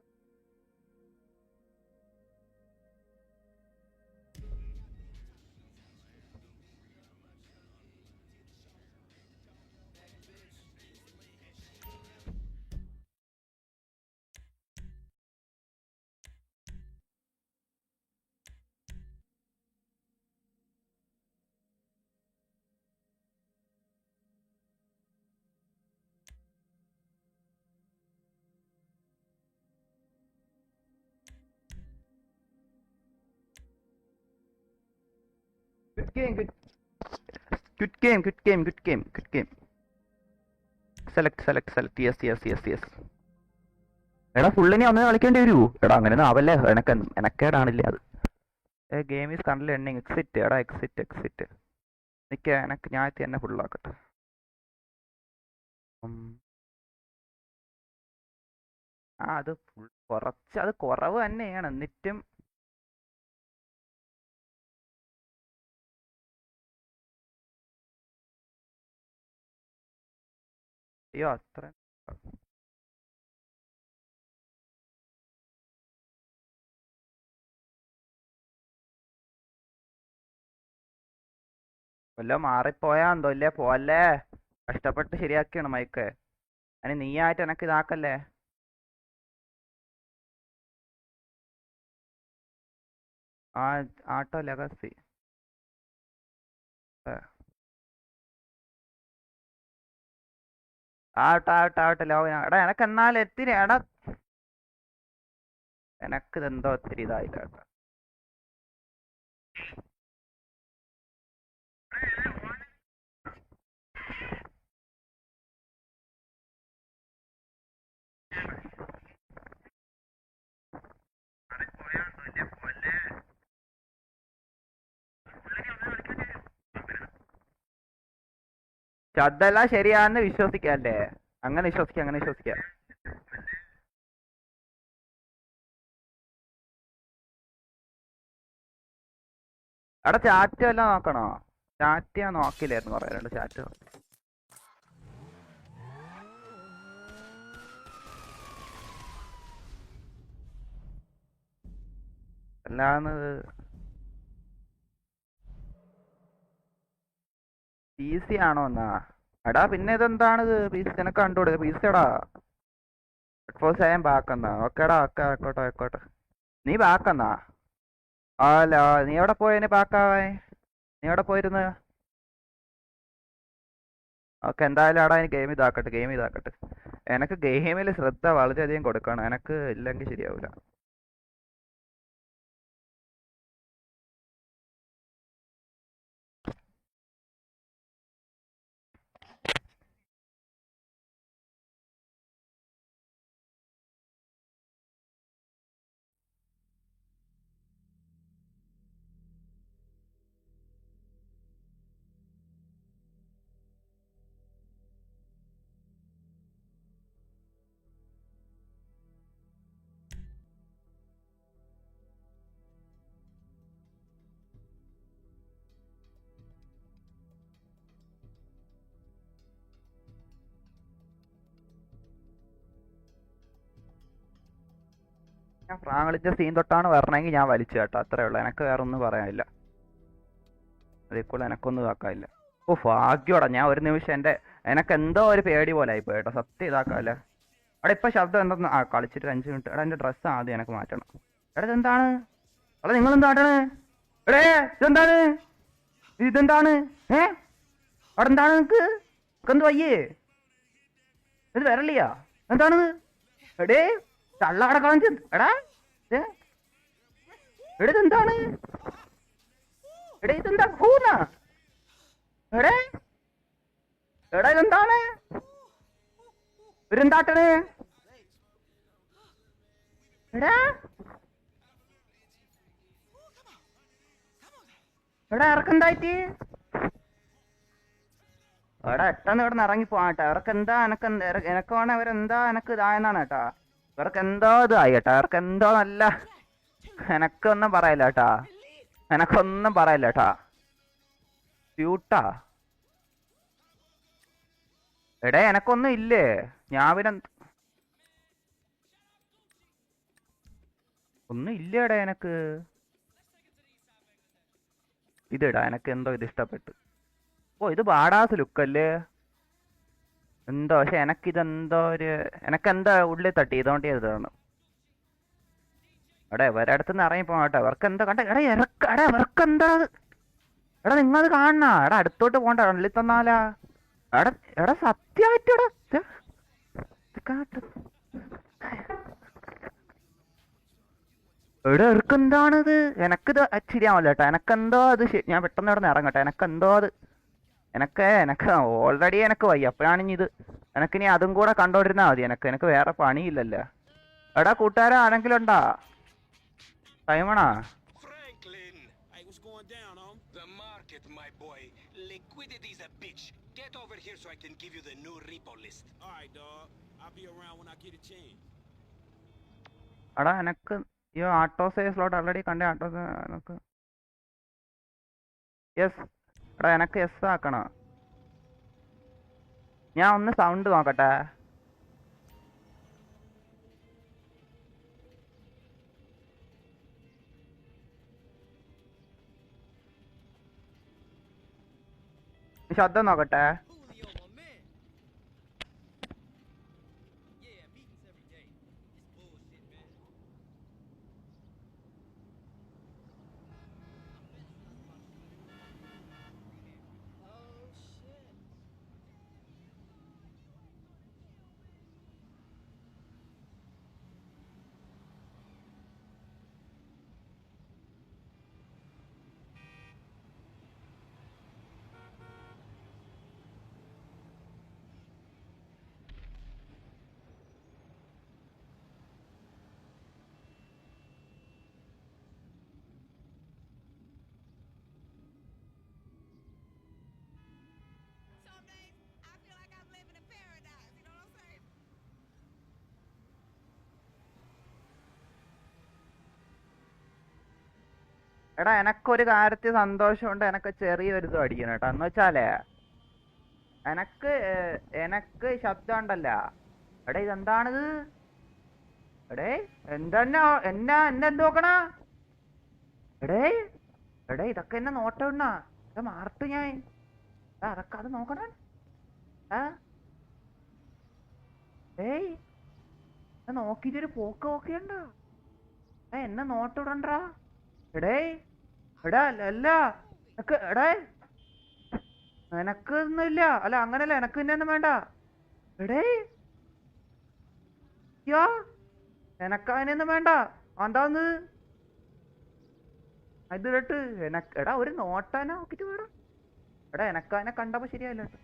Good game. Select. Yes. എടാ ഫുള്ളിനെ ഒന്ന് കളിക്കേണ്ടി വരൂ. എടാ അങ്ങനെ ആവല്ലേ, എനക്കേടാണില്ലേ അത്. Game is current ending. Exit. എടാ എക്സിറ്റ് നിക്ക. ഞാൻ തന്നെ ഫുള്ളാക്കട്ടെ. അത് കുറച്ച് അത് കുറവ് തന്നെയാണ്. എന്നിട്ടും അയ്യോ അത്ര വല്ലോ മാറിപ്പോയാ എന്തോ ഇല്ലേ? പോവല്ലേ, കഷ്ടപ്പെട്ട് ശരിയാക്കിയാണ് മൈക്ക്. അതിന് നീയായിട്ട് എനക്ക് ഇതാക്കല്ലേ. ആട്ടോ ലെഗസി ആവട്ടെ ലോക. എടാ എനക്ക് എന്നാലും എത്തിരി. എടാ എനക്കിതെന്തോ ഒത്തിരി ഇതായില്ല കേട്ടോ. പോയാ പോലെ അതെല്ലാം ശരിയാന്ന് വിശ്വസിക്കാം അല്ലേ? അങ്ങനെ വിശ്വസിക്കാം. അവിടെ ചാറ്റ് എല്ലാം നോക്കണോ? ചാറ്റ് ഞാൻ നോക്കില്ലായിരുന്നു പറയാറുണ്ട് ചാറ്റ്. അല്ലാന്ന് പി സി ആണോ എന്നാ? എടാ പിന്നെ ഇതെന്താണിത്? പി സി നിനക്ക് കണ്ടുകൂടെ? പി സി എടാ ഹെഡ്ഫോൺസ് ആയാലും ബാക്കെന്നാ? ഓക്കേടാ, ഓക്കെ, ആയിക്കോട്ടെ. നീ ബാക്കെന്നാ? അല്ല, നീ എവിടെ പോയതിന് ബാക്കാവേ? നീ എവിടെ പോയിരുന്നു? ഓക്കെ, എന്തായാലും എടാ എനിക്ക് ഗെയിം ഇതാക്കട്ടെ. എനിക്ക് ഗെയിമിൽ ശ്രദ്ധ വളരെയധികം കൊടുക്കണം. എനിക്ക് ഇല്ലെങ്കിൽ ശരിയാവില്ല. ഞാൻ ഫ്രാങ്കളിച്ച സീൻ തൊട്ടാണ് വരണമെങ്കിൽ ഞാൻ വലിച്ചു കേട്ടോ, അത്രേ ഉള്ളൂ. എനിക്ക് വേറെ ഒന്നും പറയാനില്ല. അതേക്കൂടെ എനക്കൊന്നും ഇതാക്കാനില്ല. ഓ ഭാഗ്യോടാ, ഞാൻ ഒരു നിമിഷം എനക്ക് എന്തോ ഒരു പേടി പോലെ ആയിപ്പോയി കേട്ടോ, സത്യം ഇതാക്കാല്ലേ. അവിടെ ഇപ്പൊ ശബ്ദം എന്തെന്ന് കളിച്ചിട്ട് 5 മിനിറ്റ്. എടാ എന്റെ ഡ്രസ്സ് ആദ്യം എനക്ക് മാറ്റണം. എടാ ഇതെന്താണ്? എടാ നിങ്ങളെന്താട്ടണ്? എടേ ഇതെന്താണ്? അവിടെ എന്താണ് നിനക്ക്? എന്ത് വയ്യേ? ഇത് വരളിയാ? എന്താണിത്? എടേ തള്ളാടെ കളഞ്ഞ്. എടാ ഇതെന്താണ്? ഇതെന്താ ഹൂന്നാ? എടാ ഇതെന്താണ്? ഇവരെന്താട്ടണ്? എടാ ഇറക്കെന്തായിട്ട്? എടാ എട്ടെന്ന് ഇവിടെ നിന്ന് ഇറങ്ങിപ്പോട്ടെ. ഇവർക്കെന്താ എനക്ക് വേണേ അവരെന്താ എനക്ക് ഇതായെന്നാണ് കേട്ടാ. ഇവർക്ക് എന്തോ ഇതായി കേട്ടാ. ഇവർക്ക് എന്തോ നല്ല എനക്കൊന്നും പറയില്ല കേട്ടാ. സ്യൂട്ടാ എടേ എനക്കൊന്നും ഇല്ലേ? ഞാൻ പിന്നെ ഒന്നും ഇല്ലേടാ എനക്ക്. ഇതിടാ, എനക്ക് എന്തോ ഇത് ഇഷ്ടപ്പെട്ടു. ഓ ഇത് ബാഡാസ് ലുക്കല്ലേ എന്തോ. പക്ഷെ എനക്കിതെന്തോ എനക്കെന്താ ഉള്ളിൽ തട്ടി, ഇതുകൊണ്ട് ഇതാണ്. എടാ ഇവരെ അടുത്തുനിന്ന് ഇറങ്ങിപ്പോട്ടെ. ഇവർക്കെന്താ കണ്ട? ഇവർക്കെന്താ? എടാ നിങ്ങളത് കാണണ? എടാ അടുത്തോട്ട് പോണ്ട, ഉള്ളിൽ തന്നാലാ. എടാ സത്യമായിട്ടടാ ഇവർക്കെന്താണിത്? എനക്കിത് ശരിയാവല്ലോ കേട്ടോ. എനക്കെന്തോ അത് ഞാൻ പെട്ടെന്ന് ഇവിടെ നിന്ന് ഇറങ്ങട്ടെ. എനക്കെന്തോ അത് എനക്ക് ഓൾറെഡി എനക്ക് വയ്യ. അപ്പോഴാണ് ഇത് എനക്കിനി അതും കൂടെ കണ്ടോണ്ടിരുന്നാ മതി. എനക്ക് വേറെ പണിയില്ലല്ലോ. എടാ കൂട്ടുകാരാ ആരെങ്കിലും ഉണ്ടാ? ടൈമണാ? എടാ എനക്ക് ഈ ആട്ടോ സേവ് സ്ലോട്ട് ഓൾറെഡി കണ്ടേ. ആട്ടോ എനക്ക് യെസ്. എടാ എനക്ക് യെസ് ആക്കണം. ഞാൻ ഒന്ന് സൗണ്ട് നോക്കട്ടെ. ശബ്ദം നോക്കട്ടെ. എടാ എനക്കൊരു കാര്യത്തിൽ സന്തോഷമുണ്ട്, എനക്ക് ചെറിയൊരു ഇത് അടിക്കണം കേട്ടോ. എന്ന് വെച്ചാലേ എനക്ക് ശബ്ദം ഉണ്ടല്ല. എടേ ഇതെന്താണിത്? എടേ എന്നെ നോക്കണ? എടേ ഇതൊക്കെ എന്നെ നോട്ടം ഇണ്ണ മാർട്ട് ഞാൻ അതൊക്കെ അത് നോക്കണ. ഏയ് നോക്കിട്ടൊരു പോക്ക് നോക്കിയണ്ട. എന്നെ നോട്ടം ഇടണ്ടാ. എടാ അല്ല എടേ എനക്കൊന്നുമില്ല. അല്ല അങ്ങനല്ല, എനക്ക് പിന്നെ ഒന്നും വേണ്ട. എടേ യോ എനക്ക് അതിനൊന്നും വേണ്ട. എന്താന്ന് ഇത് കേട്ട് എടാ ഒരു നോട്ടാനെ നോക്കിട്ട് വേണം. എടാ എനക്ക് അതിനെ കണ്ടപ്പോ ശരിയായില്ല കേട്ടോ.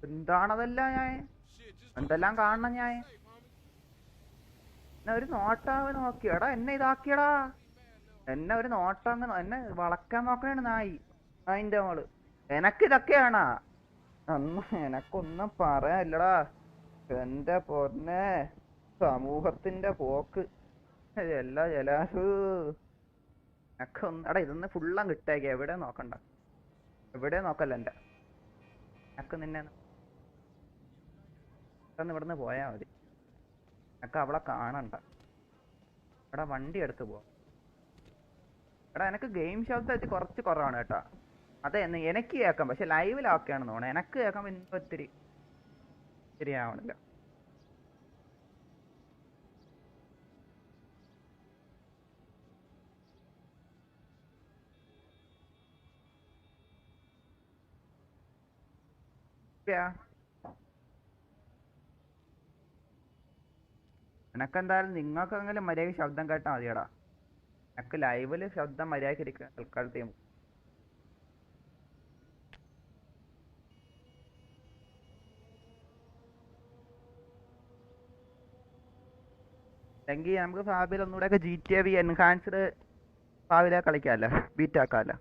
എന്താണതല്ല ഞാൻ എന്തെല്ലാം കാണണം ഞാൻ. എന്നെ ഒരു നോട്ടാവ് നോക്കി. എടാ എന്നെ ഇതാക്കിയടാ. എന്നെ ഒരു നോട്ടം എന്നെ വളക്കാൻ നോക്കണേണ് നായി. അതിന്റെ മോള് എനക്കിതൊക്കെയാണാ. എനക്കൊന്നും പറയാനില്ലടാ. എന്റെ പൊന്നെ സമൂഹത്തിന്റെ പോക്ക് എല്ലാ ജലാസു എനക്കൊന്നും. എടാ ഇതൊന്ന് ഫുള്ളം കിട്ടേക്ക. എവിടെ നോക്കണ്ട, എവിടെ നോക്കല്ല. എന്റെ എനക്ക് നിന്നെ ഇവിടുന്ന് പോയാ മതി. എനക്ക് അവളെ കാണണ്ട. എടാ വണ്ടി എടുത്ത് പോ. എടാ എനക്ക് ഗെയിം ശബ്ദം വെച്ച് കുറച്ച് കുറവാണ് കേട്ടാ. അതെ എനിക്ക് കേൾക്കാം, പക്ഷെ ലൈവിലാക്കുകയാണെന്ന് തോന്നുന്നു. എനക്ക് കേൾക്കാൻ ഇപ്പൊ ഒത്തിരി ശരിയാവണില്ല. എനക്കെന്തായാലും നിങ്ങൾക്കെങ്കിലും മര്യാദ ശബ്ദം കേട്ടാൽ മതിയടാ. എനക്ക് ലൈവില് ശബ്ദം മര്യാദക്ക് ഇരിക്കുക തൽക്കാലത്തെയും. അല്ലെങ്കിൽ നമുക്ക് ഫാബിൽ ഒന്നുകൂടെയൊക്കെ GTA എൻഹാൻസ്ഡ് ഫാബിലെ കളിക്കാമല്ലോ, ബീറ്റാക്കാമല്ലോ.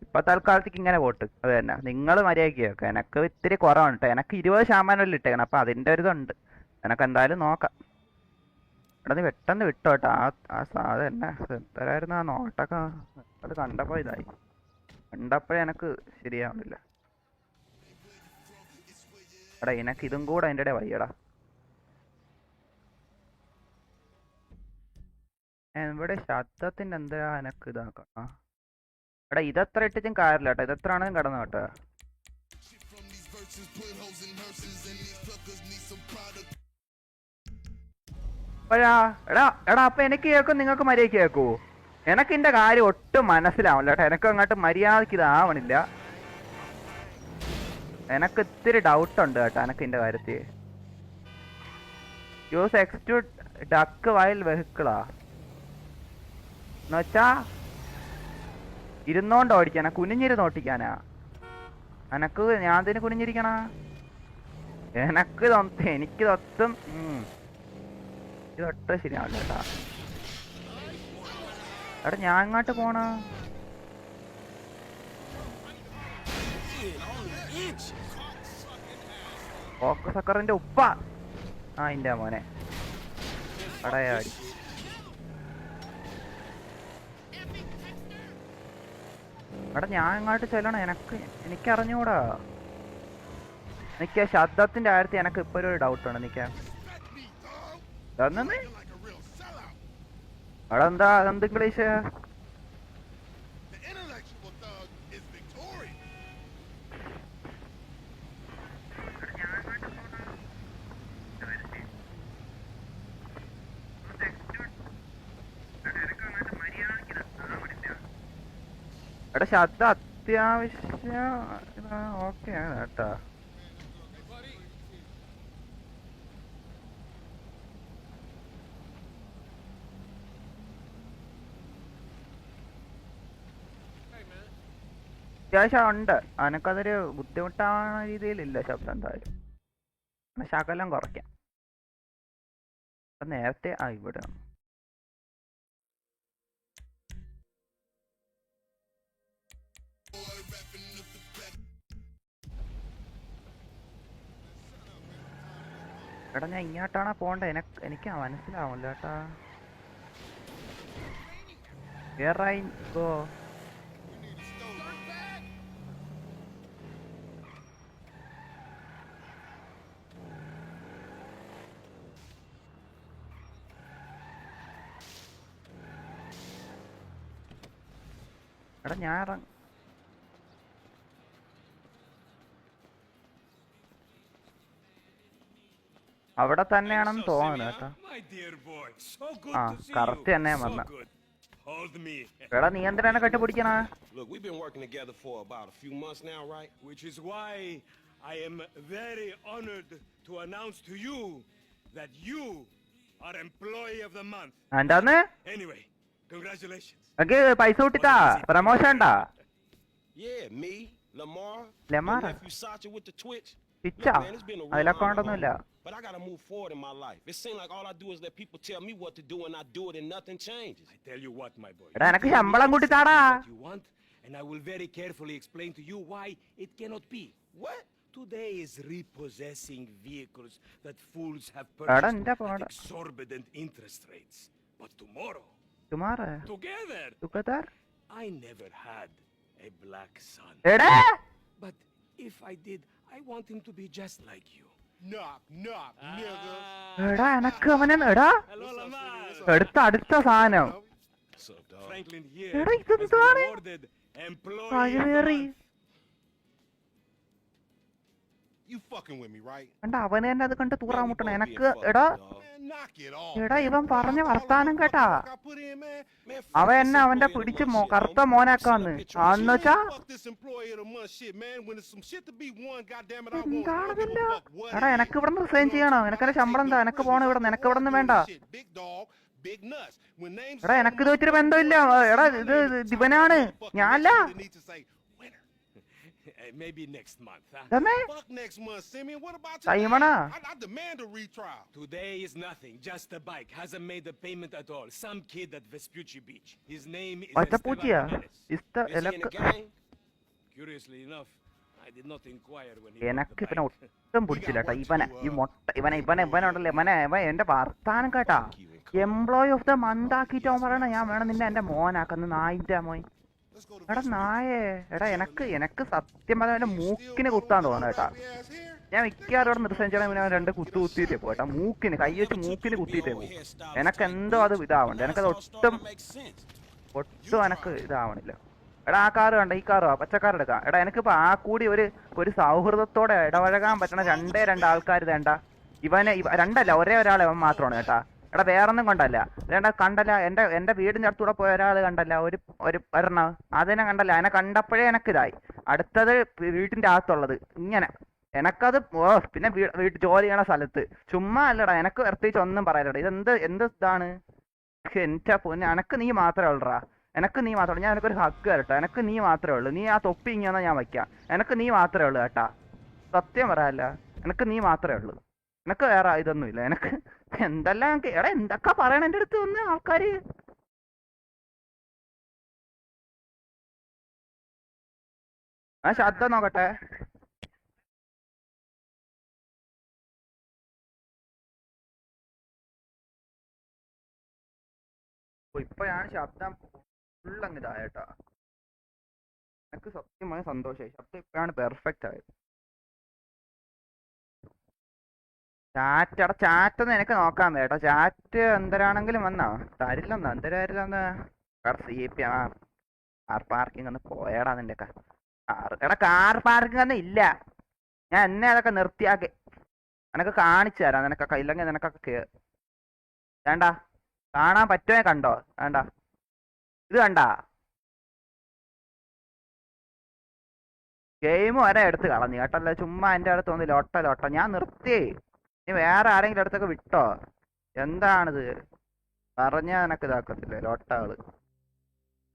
ഇപ്പൊ തൽക്കാലത്തേക്ക് ഇങ്ങനെ പോട്ട്. അത് തന്നെ നിങ്ങൾ മര്യാദയ്ക്ക് കേൾക്കുക. എനക്ക് ഇത്തിരി കുറവാണ് കേട്ടോ. എനക്ക് 20% ഇട്ടേക്കണം. അപ്പൊ അതിന്റെ ഒരു ഇതുണ്ട്. എനക്ക് എന്തായാലും നോക്കാം. എടാ നീ പെട്ടെന്ന് വിട്ടോട്ടാ. ആ സാധനം എന്തരായിരുന്നു ആ നോട്ടൊക്കെ. അത് കണ്ടപ്പോ ഇതായി. കണ്ടപ്പോഴേ എനക്ക് ശരിയാവുന്നില്ല. എടാ എനക്ക് ഇതും കൂടെ അതിൻ്റെ ഇടയിൽ വയ്യടാ. ഇവിടെ ശബ്ദത്തിന്റെ എന്താ എനക്ക് ഇതാക്കാം. എടാ ഇതെത്ര ഇട്ടിട്ടും കാര്യമില്ല കേട്ടോ. ഇതെത്ര ആണെങ്കിലും കിടന്നു കേട്ടോ. എടാ അപ്പൊ എനിക്ക് കേൾക്കും, നിങ്ങൾക്ക് മര്യാദക്ക് കേൾക്കൂ. എനക്ക് ഇതിന്റെ കാര്യം ഒട്ടും മനസ്സിലാവില്ല കേട്ടോ. എനക്ക് അങ്ങോട്ട് മര്യാദക്ക് ഇതാവണില്ല. എനക്ക് ഇത്തിരി ഡൗട്ട് ഉണ്ട് കേട്ടോ എനക്ക് ഇതിന്റെ കാര്യത്തിൽ. യൂസ് എക്സ്റ്റ്യൂട്ട് ഡക്ക് വൈൽ വെഹിക്കിളാ എന്നുവെച്ചാ ഇരുന്നോണ്ട് ഓടിക്കാനാ, കുനിഞ്ഞിരുന്ന് ഓട്ടിക്കാനാ? എനക്ക് ഞാൻ തന്നെ കുനിഞ്ഞിരിക്കണ? എനിക്ക് തൊട്ടും ഇതൊട്ടും ശരിയാവില്ല കേട്ടാ. എടാ ഞാൻ ഇങ്ങോട്ട് പോണ ഫോക്കസ് സക്കറിന്റെ ഉപ്പ. ആ ഇന്റെ മോനെ കടയാടി. എടാ ഞാൻ ഇങ്ങോട്ട് ചെല്ലണം. എനിക്കറിഞ്ഞൂടാ. എനിക്ക് ശബ്ദത്തിന്റെ കാര്യത്തിൽ എനക്ക് ഇപ്പൊ ഒരു ഡൗട്ടാണ്. എടാ എന്താ എന്ത് ഇംഗ്ലീഷ്? എടാ ശബ്ദം അത്യാവശ്യം ഓക്കെ ആണ് കേട്ടാ. അത്യാവശ്യം ഉണ്ട്. അനക്കതൊരു ബുദ്ധിമുട്ടാവുന്ന രീതിയിലില്ല ശബ്ദം. എന്തായാലും ശകലം കുറയ്ക്കാം. നേരത്തെ ഇവിടെ എടാ ഞാൻ ഇങ്ങോട്ടാണോ പോണ്ടേ? എനിക്ക് മനസ്സിലാവില്ല കേട്ടാ. ഗോ എടാ ഞാൻ അവിടെ തന്നെയാണെന്ന് തോന്നുന്നു കേട്ടോ. ആ കറക്റ്റ് തന്നെ വന്ന. എടാ നീ എന്തിനാണ് കെട്ടിപ്പിടിക്കണ? Look, we've been working together for about a few months now, right? Which is why I am very honored to announce to you that you are employee of the month. എന്താന്ന്? Anyway, congratulations. എനിക്ക് പൈസ കിട്ടിട്ടാ promotion ഉണ്ടാ? Yeah, me, Lamar, Lamar? your nephew Sacha with the Twitch. പിച്ചാ Look, man, it's been a real അതിലൊക്കെ honor, ഉണ്ടൊന്നുമില്ല. but I gotta move forward in my life. It seems like all I do is let people tell me what to do and I do it and nothing changes. I tell you what, my boy. എടാ എനക്ക് ശമ്പളം കൂട്ടിത്താടാ. What you want, and I will very carefully explain to you why it cannot be. What? Today is repossessing vehicles that fools have എടാ purchased എന്റെ at പോടാ. exorbitant interest rates. But tomorrow, തുമാറ് together, തുക്കത്താർ I never had a black son. എടാ But if I did, I want him to be just like you. Knock, knock, nigga. എടാ എനക്ക് അവനെ എടാ Hello, Lamar. അടുത്ത സാധനം. What's up, dog? Franklin here എടാ has been ഇതെന്താണ്? awarded employee of the കഴിവേറി. month. You fucking with me, right? കണ്ട അവനെ തന്നെ അത് കണ്ട് തൂറാൻ Man, we മുട്ടണ both എനക്ക്. being fucked, എടാ dog. Man, knock it off. എടാ man. ഇവൻ പറഞ്ഞ All the വർത്താനം fucking കേട്ടാ. work I put in, man. Man, fuck അവൻ this എന്നെ അവന്റെ employee of the പിടിച്ച് month shit, കറുത്ത homie. മോനാക്കാന്ന്. Send a picture of ആന്ന് shit. വെച്ചാ Fuck this employee of the month shit, man. When there's some shit to be won, goddamn it, I want it. I don't എന്താണതില്ല. give a fuck what എടാ it എനക്ക് is. ഇവിടെ നിന്ന് resign ചെയ്യണം. എനക്കെന്റെ ശമ്പളം എന്താ? എനക്ക് പോണം ഇവിടെ നിന്ന്. എനക്ക് ഇവിടെ നിന്ന് വേണ്ട. Shit, big dog, big nuts. When names എടാ എനക്ക് ഇത് വെച്ചൊരു ബന്ധമില്ല. എടാ ഇത് ഇവനാണ് ഞാനല്ല. Maybe next month, huh? തന്നെ Fuck next month, Simeon. What about Saimana. I demand a retrial. Today is nothing. Just a bike. Hasn't made a payment at all. Some kid at Vespucci Beach. His name is ഒറ്റപ്പൂച്ചിയാ Esteban Jimenez. ഇസ്ത Is he in a എലക്ക്. gang? Curiously enough, I did not inquire when he എനക്ക് bought the ഇവനെ bike. ഒട്ടും പിടിച്ചില്ല കേട്ടാ. ഇവനുണ്ടല്ലേ ഇവനെ എന്റെ വർത്താനം കേട്ടാ. Employee of the month ആക്കിയിട്ട് അവൻ പറയണ ഞാൻ വേണം നിന്നെ എന്റെ മോനാക്കുന്നു. നായിന്റെ മോൻ. എടാ നായേ. എടാ എനക്ക് സത്യം പറഞ്ഞാൽ എന്റെ മൂക്കിന് കുത്താൻ തോന്നുന്നു കേട്ടാ. ഞാൻ മിക്കവാറും ഇവിടെ നിർസഞ്ചാൻ പിന്നെ രണ്ട് കുത്തിയിട്ടേ പോട്ടാ. മൂക്കിന് കൈ വെച്ച് മൂക്കിന് കുത്തിയിട്ടേ പോകും. എനക്ക് എന്തോ അത് ഇതാവണ്ട. എനക്കത് ഒട്ടും എനക്ക് ഇതാവണില്ല. എടാ ആ കാറ് കണ്ട, ഈ കാറോ പച്ചക്കാർ എടുക്കാം. എടാ എനിക്കിപ്പോ ആ കൂടി ഒരു സൗഹൃദത്തോടെ ഇടപഴകാൻ പറ്റണ രണ്ട് ആൾക്കാർ വേണ്ട. രണ്ടല്ല ഒരേ ഒരാളെ അവൻ മാത്രമാണ് കേട്ടാ. എടാ വേറൊന്നും കണ്ടല്ല. കണ്ടല്ല എന്റെ വീടിന്റെ അടുത്തൂടെ പോയ ഒരാൾ കണ്ടല്ല. ഒരെണ്ണം അതിനെ കണ്ടല്ല. അതിനെ കണ്ടപ്പോഴേ എനക്കിതായി. അടുത്തത് വീട്ടിന്റെ അകത്തുള്ളത് ഇങ്ങനെ എനക്കത് പിന്നെ വീട്ടിൽ ജോലി ചെയ്യണ സ്ഥലത്ത് ചുമ്മാ അല്ലടാ. എനക്ക് പ്രത്യേകിച്ച് ഒന്നും പറയാലടാ. എന്ത് ഇതാണ് എന്റെ പൊന്നെ. എനക്ക് നീ മാത്രമേ ഉള്ളടാ. എനക്ക് നീ മാത്രമേ. ഞാൻ എനിക്കൊരു ഹക്ക് കേട്ടോ. എനക്ക് നീ മാത്രമേ ഉള്ളൂ. നീ ആ തൊപ്പി ഇങ്ങനെ ഞാൻ വയ്ക്കാം. എനക്ക് നീ മാത്രമേ ഉള്ളൂ കേട്ടാ. സത്യം പറയാല്ല. എനക്ക് നീ മാത്രമേ ഉള്ളൂ. എനക്ക് വേറെ ഇതൊന്നുമില്ല. എനക്ക് എന്തെല്ലാം എടാ എന്തൊക്കെ പറയണ എന്റെ അടുത്ത് വന്ന് ആൾക്കാര്. ആ ശബ്ദം നോക്കട്ടെ. ഇപ്പോഴാണ് ശബ്ദം ഫുള്ളങ്ങ് ഇതായേട്ടാ. എനിക്ക് സത്യമായ സന്തോഷമായി. ശബ്ദം ഇപ്പോഴാണ് പെർഫെക്റ്റ് ആയത്. ചാറ്റൊന്നും എനിക്ക് നോക്കാൻ വേട്ടോ. ചാറ്റ് എന്തരാണെങ്കിലും വന്നോ തരില്ലെന്നോ എന്തരാരില്ലെന്ന്. CP കാർ പാർക്കിംഗ് ഒന്ന് പോയടാ നിന്റെ എടാ. കാർ പാർക്കിംഗ് ഒന്നും ഇല്ല. ഞാൻ എന്നെ അതൊക്കെ നിർത്തിയാക്കി നിനക്ക് കാണിച്ചു തരാം. നിനക്കൊക്കെ ഇല്ലെങ്കിൽ നിനക്കൊക്കെ വേണ്ട. കാണാൻ പറ്റുമോ കണ്ടോ? വേണ്ട. ഇത് കണ്ട ഗെയിം വരെ എടുത്ത് കളഞ്ഞു കേട്ടല്ലോ. ചുമ്മാ എൻ്റെ അടുത്ത് ഒന്ന് ലോട്ട ഞാൻ നിർത്തി. നീ വേറെ ആരെങ്കിലും അടുത്തൊക്കെ വിട്ടോ? എന്താണിത് പറഞ്ഞാ എനക്ക് ഇതാക്കത്തില്ലേ ലോട്ടകള്.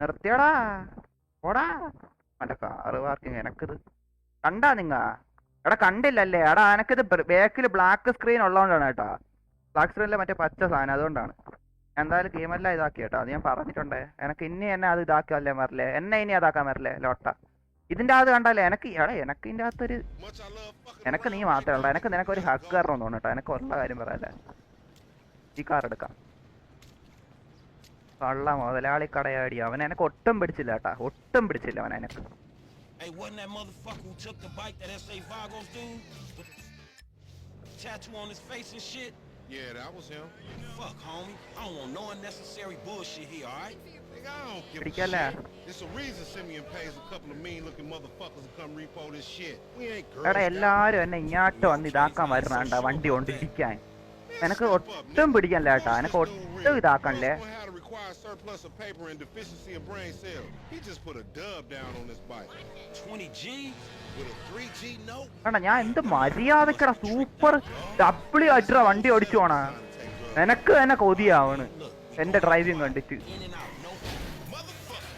നിർത്തിയടാ ഓടാ. മറ്റേ കാറ് പാർക്കിങ് എനക്കിത് കണ്ടാ നിങ്ങ? എടാ കണ്ടില്ലല്ലേ? എടാ എനക്കിത് ബാക്കിൽ ബ്ലാക്ക് സ്ക്രീൻ ഉള്ളതുകൊണ്ടാണ് കേട്ടോ. ബ്ലാക്ക് സ്ക്രീനിൽ മറ്റേ പച്ച സാധനം അതുകൊണ്ടാണ്. എന്തായാലും ഗെയിമെല്ലാം ഇതാക്കി കേട്ടോ. അത് ഞാൻ പറഞ്ഞിട്ടുണ്ടേ. എനക്ക് ഇനി എന്നെ അത് ഇതാക്കാല്ലേ വരില്ലേ. എന്നെ ഇനി അതാക്കാൻ വരില്ലേ ലോട്ട. ഇതിന്റെ അകത്ത് കണ്ടല്ലേ എനിക്ക് എനിക്ക് ഇതിന്റെ അകത്തൊരു എനക്ക് നീ മാത്രമേ ഉള്ളൂ. നിനക്കൊരു ഹക്ക് കാരണം തോന്നുന്നു കേട്ടോ. എനിക്ക് ഉള്ള കാര്യം പറയാല്ലേ. ഈ കാർ എടുക്കാം. കള്ള മുതലാളി കടയാടി. അവൻ എനക്ക് ഒട്ടും പിടിച്ചില്ല കേട്ടാ. ഒട്ടും പിടിച്ചില്ല അവൻ എനക്ക്. Hey, wasn't that motherfucker who took the bike that S.A. Vagos dude? Tattoo on his face and shit? Yeah, that was him. Fuck, homie. I don't want no unnecessary bullshit here, alright? Nigga, I don't give a പിടിക്കല്ലേ? shit. There's a reason Simeon pays a couple of mean-looking motherfuckers to come repo this shit. We ain't girls. എടാ എല്ലാരും എന്നെ ഇങ്ങോട്ട് വന്ന് ഇതാക്കാൻ വരുന്നുണ്ട വണ്ടി കൊണ്ട് ഇടിക്കാൻ. എനക്ക് ഒട്ടും പിടിക്കല്ല കേട്ടാ. എനക്ക് ഒട്ടും ഇതാക്കണ്ടേ. Surplus of paper and deficiency of brain cells. He just put a dub down on this bike. 20G? With a 3G note? എടാ ഞാൻ എന്ത് മര്യാദക്കട സൂപ്പർ ഡബ്ല്യു അഡ്ര വണ്ടി ഓടിച്ചു പോണ. എനക്ക് തന്നെ കൊതിയാവണ് എന്റെ ഡ്രൈവിംഗ് കണ്ടിട്ട്. In and out, no motherfucker.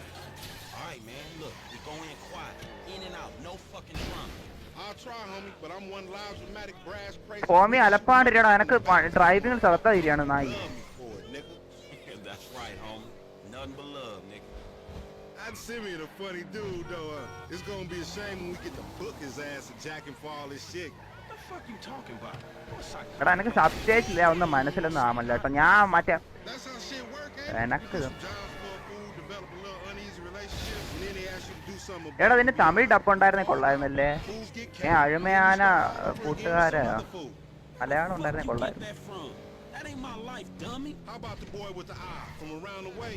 Alright, man, look, we go in quiet. In and out, no fucking drama. I'll try, homie, but I'm one loud dramatic brass crazy. Homi അലപ്പാണ്ടിരിക്കടാ. എനക്ക് ഡ്രൈവിംഗിൽ ശ്രദ്ധ തിരിയാണ് നായി. Love me for it, nigga. That's right, homie. Nothing but love, nigga. That Simeon a funny dude, though. It's gonna be a shame when we get to book his ass and jack him for all this shit. What the fuck you talking about? What's like? എടാ എനിക്ക് സബ്സ്റ്റേറ്റില്ല ഒന്നും മനസ്സിലൊന്നും ആമല്ല കേട്ടോ. ഞാൻ മറ്റേ That's how shit work, എനക്ക് Some jobs for a fool, develop a little uneasy relationship, and then they ask you to do something എടാ about ഇതിന് തമിഴ് ഡപ്പ് ഉണ്ടായിരുന്നേ കൊള്ളായിരുന്നല്ലേ. fools get ഞാൻ അഴുമയാന കൂട്ടുകാരാ. മലയാളം ഉണ്ടായിരുന്നേ Where you കൊള്ളായിരുന്നു. get that from? That ain't my life, dummy. How about the boy with the eye from around the way?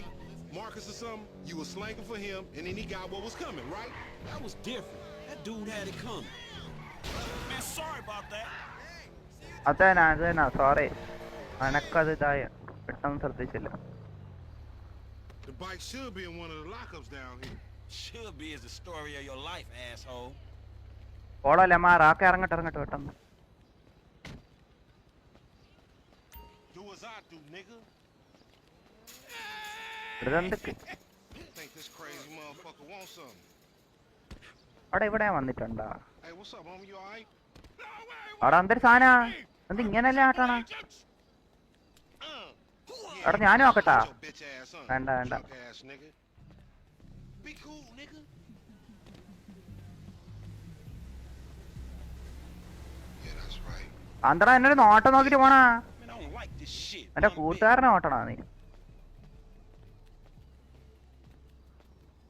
Marcus or something? You was slanging for him, and then he got what was coming, right? That was different. That dude had it coming. Man, sorry about that. അതേനാ sorry. എനക്കത് ഇതായ പെട്ടെന്ന് ശ്രദ്ധിച്ചില്ല. The bike should be in one of the lockups down here. Should be is the story of your life, asshole. ഓളല്ലേ Raca ഇറങ്ങട്ടെ പെട്ടെന്ന്. Do as I do, nigga. ഇതെന്തൊക്കെ Think this crazy motherfucker wants something. അവിടെ ഇവിടെ വന്നിട്ടുണ്ടോ? Hey, what's up, homie? You alright? അവിടെ എന്തൊരു സാധന എന്ത് ഇങ്ങനല്ലേ ആട്ടാണ്? എടാ ഞാനും നോക്കട്ടാ. Your bitch ass, huh? വേണ്ട Drunk ass nigga. Be cool, nigga. Yeah, that's right. അന്തടാ എന്നൊരു നോട്ടം നോക്കിട്ട് പോണാ. Man, I don't like this shit. എന്റെ One bit. കൂട്ടുകാരനെ നോട്ടണാ നീ.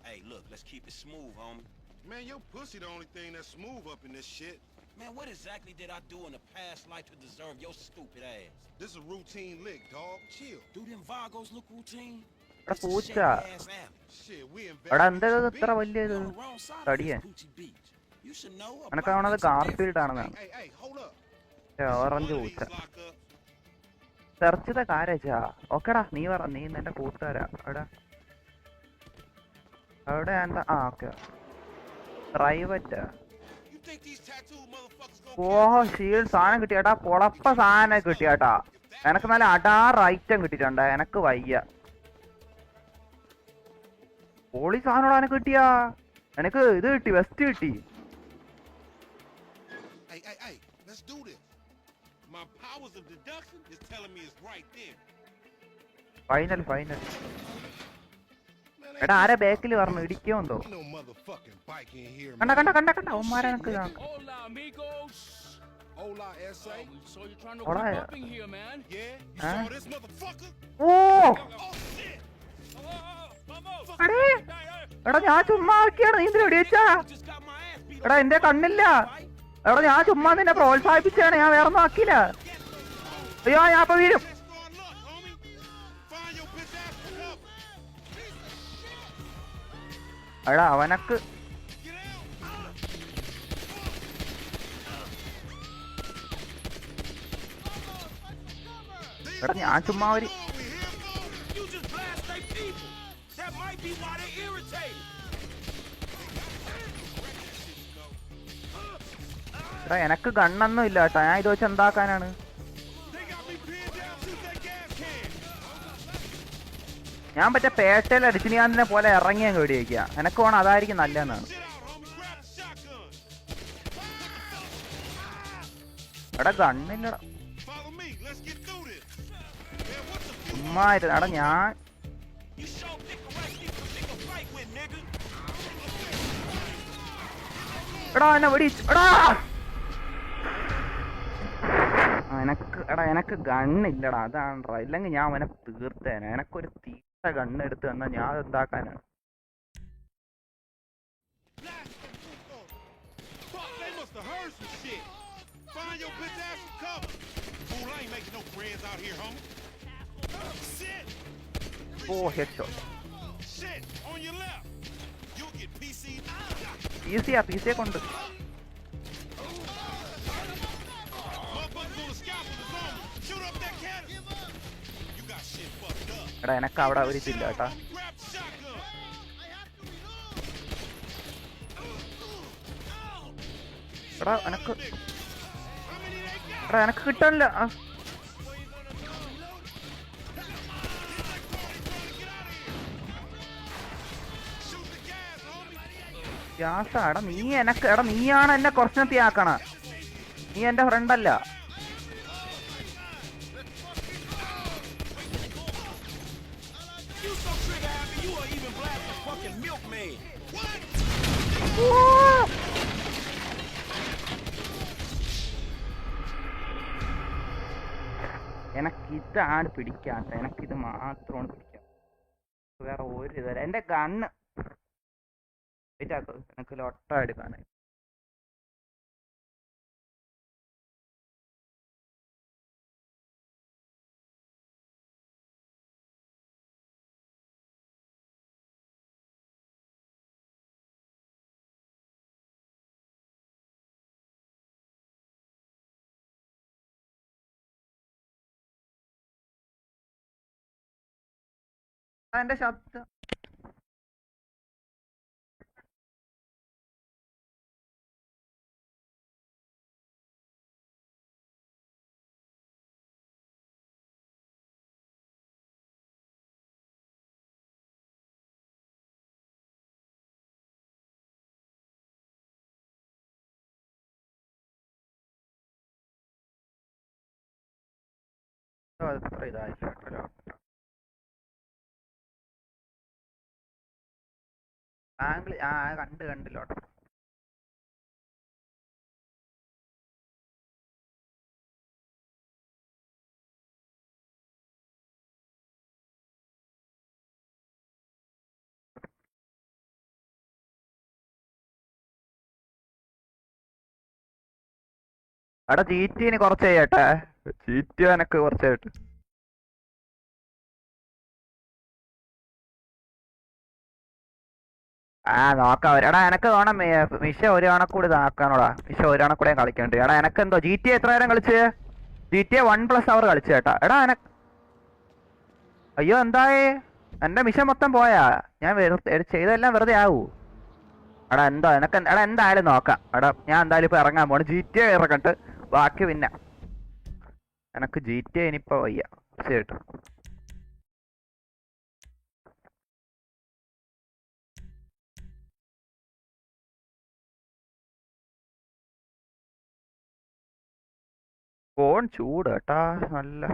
Hey, look, let's keep it smooth, homie. Man, your pussy the only thing that's smooth up in this shit. Man, what exactly did I do in a past life to deserve your stupid ass? This is a routine lick, dog. Chill. Do them Vagos look routine? എടാ It's a പൂച്ച. shady-ass alley. Shit, we എടാ invested. എന്താ ഇത്ര വലിയത് You're on the wrong side of തടിയേ. this Gucci beach. You should know a എനക്ക് bike കാണുന്നത് makes a Garfield difference. ആണെന്നാണ്. Hey, hold up. Orange One of പൂച്ച. these lockups. Search the കാരേജാ. ഓക്കെടാ നീ പറ. നീ നിന്റെ കൂട്ടുകാരാ. അവിടെ എന്താ? ആ ഓക്കെ പ്രൈവറ്റാ. You think these tattooed motherfuckers ഓ gonna ഷീൽഡ് സാധനം കിട്ടിയാട്ടാ. പൊളപ്പ സാധനം കിട്ടിയാട്ടാ. എനക്ക് നല്ല അടാറ് ഐറ്റം കിട്ടിയിട്ടുണ്ട്. എനക്ക് വയ്യ. പൊളി സാധനോടാ എനക്ക് കിട്ടിയാ. എനക്ക് ഇത് കിട്ടി. വെസ്റ്റ് കിട്ടി. Hey, let's do this. My powers of deduction is telling me it's right there. Final. Man, എടാ ആരെ ബാക്കിൽ പറഞ്ഞു ഇടിക്കുമെന്തോ. ain't no motherfucking bike in here, കണ്ട man. കണ്ട അവന്മാരെ എനക്ക് Hola, amigos. Hola, S.A. So you're trying to Hola. creep up in here, man? Yeah, you Huh? saw this motherfucker? Oh Oh, shit! Vamos. എടേ എടാ ഞാൻ ചുമ്മാ ആക്കിയാണ്. നീ എന്തിനാ വെടിവെച്ചാ? Just got my ass beat എടാ എന്റെ കണ്ണില്ല. എടാ ഞാൻ ചുമ്മാ നിന്നെ പ്രോത്സാഹിപ്പിച്ചാണ്. ഞാൻ വേറെ ഒന്നും ആക്കിയില്ല. അയ്യോ ഞാൻ ഇപ്പൊ വീഴും. Let's start luck, homie. Find your bitch ass for help. എടാ അവനക്ക് Get out. എടാ ഞാൻ ചുമ്മാ ഒരു You just blast they people. That might be why they irritated. എടാ എനക്ക് ഗണ്ണൊന്നും ഇല്ല കേട്ടോ. ഞാൻ ഇത് വെച്ച് എന്താക്കാനാണ്? They got me pinned down to that gas can. ഞാൻ മറ്റേ പേട്ടയിൽ അടിച്ചിനിയാന്തിനെ പോലെ ഇറങ്ങി അങ്ങ് വെടിവെക്കുക. എനക്ക് വേണം അതായിരിക്കും നല്ലതെന്നാണ്. Sit out, homie. Grab the shotgun. എടാ ഗണ്ണില്ലടാ. Follow me. Let's get through this. Man, what the fuck? ചുമ്മാ ഇരുന്ന്. എടാ ഞാൻ You sure pick a right people pick a fight with, nigga. എടാ എന്നെ വെടിച്ചു എടാ. എനക്ക് ഗണ്ണില്ലടാ, അതാണ്ട്രാ. ഇല്ലെങ്കിൽ ഞാൻ അവനെ തീർത്തേനെ. എനക്കൊരു തീർത്ത ഗണ്ണ് എടുത്ത് തന്നാ ഞാൻ എന്താക്കാനാണ്? ഓ ഹെഡ് ഷോട്ട്. ഈസിയാ, പിസിയെ കൊണ്ട്. എടാ എനക്ക് അവിടെ ഒരു ഇതില്ല കേട്ടാ. എടാ എനക്ക് കിട്ടാനില്ല. എടാ നീയാണ് എന്നെ കുറച്ചിനത്തി ആക്കണ. നീ എന്റെ ഫ്രണ്ടല്ല. എനക്കിതാണ് പിടിക്കാത്ത. എനക്കിത് മാത്രമാണ് പിടിക്കാത്ത. വേറെ ഒരു ഇതല്ല. എന്റെ ഗണ്ണ് എനിക്ക് ലൊട്ട എടുക്കാനായി. എന്റെ ശബ്ദം അത്ര ഇതായില്ല കേട്ടോ. ആംഗിൾ കണ്ടില്ലോട്ടോ. എടാ ചീറ്റീന് കുറച്ച് ചെയ്യട്ടെ. ചീറ്റി എനക്ക് കുറച്ച് ചെയ്യട്ടെ. നോക്കാം. എടാ എനക്ക് വേണം മിഷ ഒരു കണക്കൂടി ഇതാക്കാനോടാ. മിഷ ഒരു കണക്കൂടെ കളിക്കണ്ട്. എടാ എനക്ക് എന്തോ GTA എത്ര നേരം കളിച്ച്? GTA 1+ അവർ കളിച്ചു കേട്ടാ. എടാ അയ്യോ എന്തായേ? എന്റെ മിഷ മൊത്തം പോയാ? ഞാൻ ചെയ്തെല്ലാം വെറുതെ ആവൂ? എടാ എടാ എന്തായാലും നോക്കാം. എടാ ഞാൻ എന്തായാലും ഇപ്പൊ ഇറങ്ങാൻ പോണ്. GTA ഇറക്കട്ട്, ബാക്കി പിന്നെ. എനക്ക് GTA ഇനിയിപ്പോ വയ്യ ശരിട്ടോ. ഫോൺ ചൂട് കേട്ടാ നല്ല.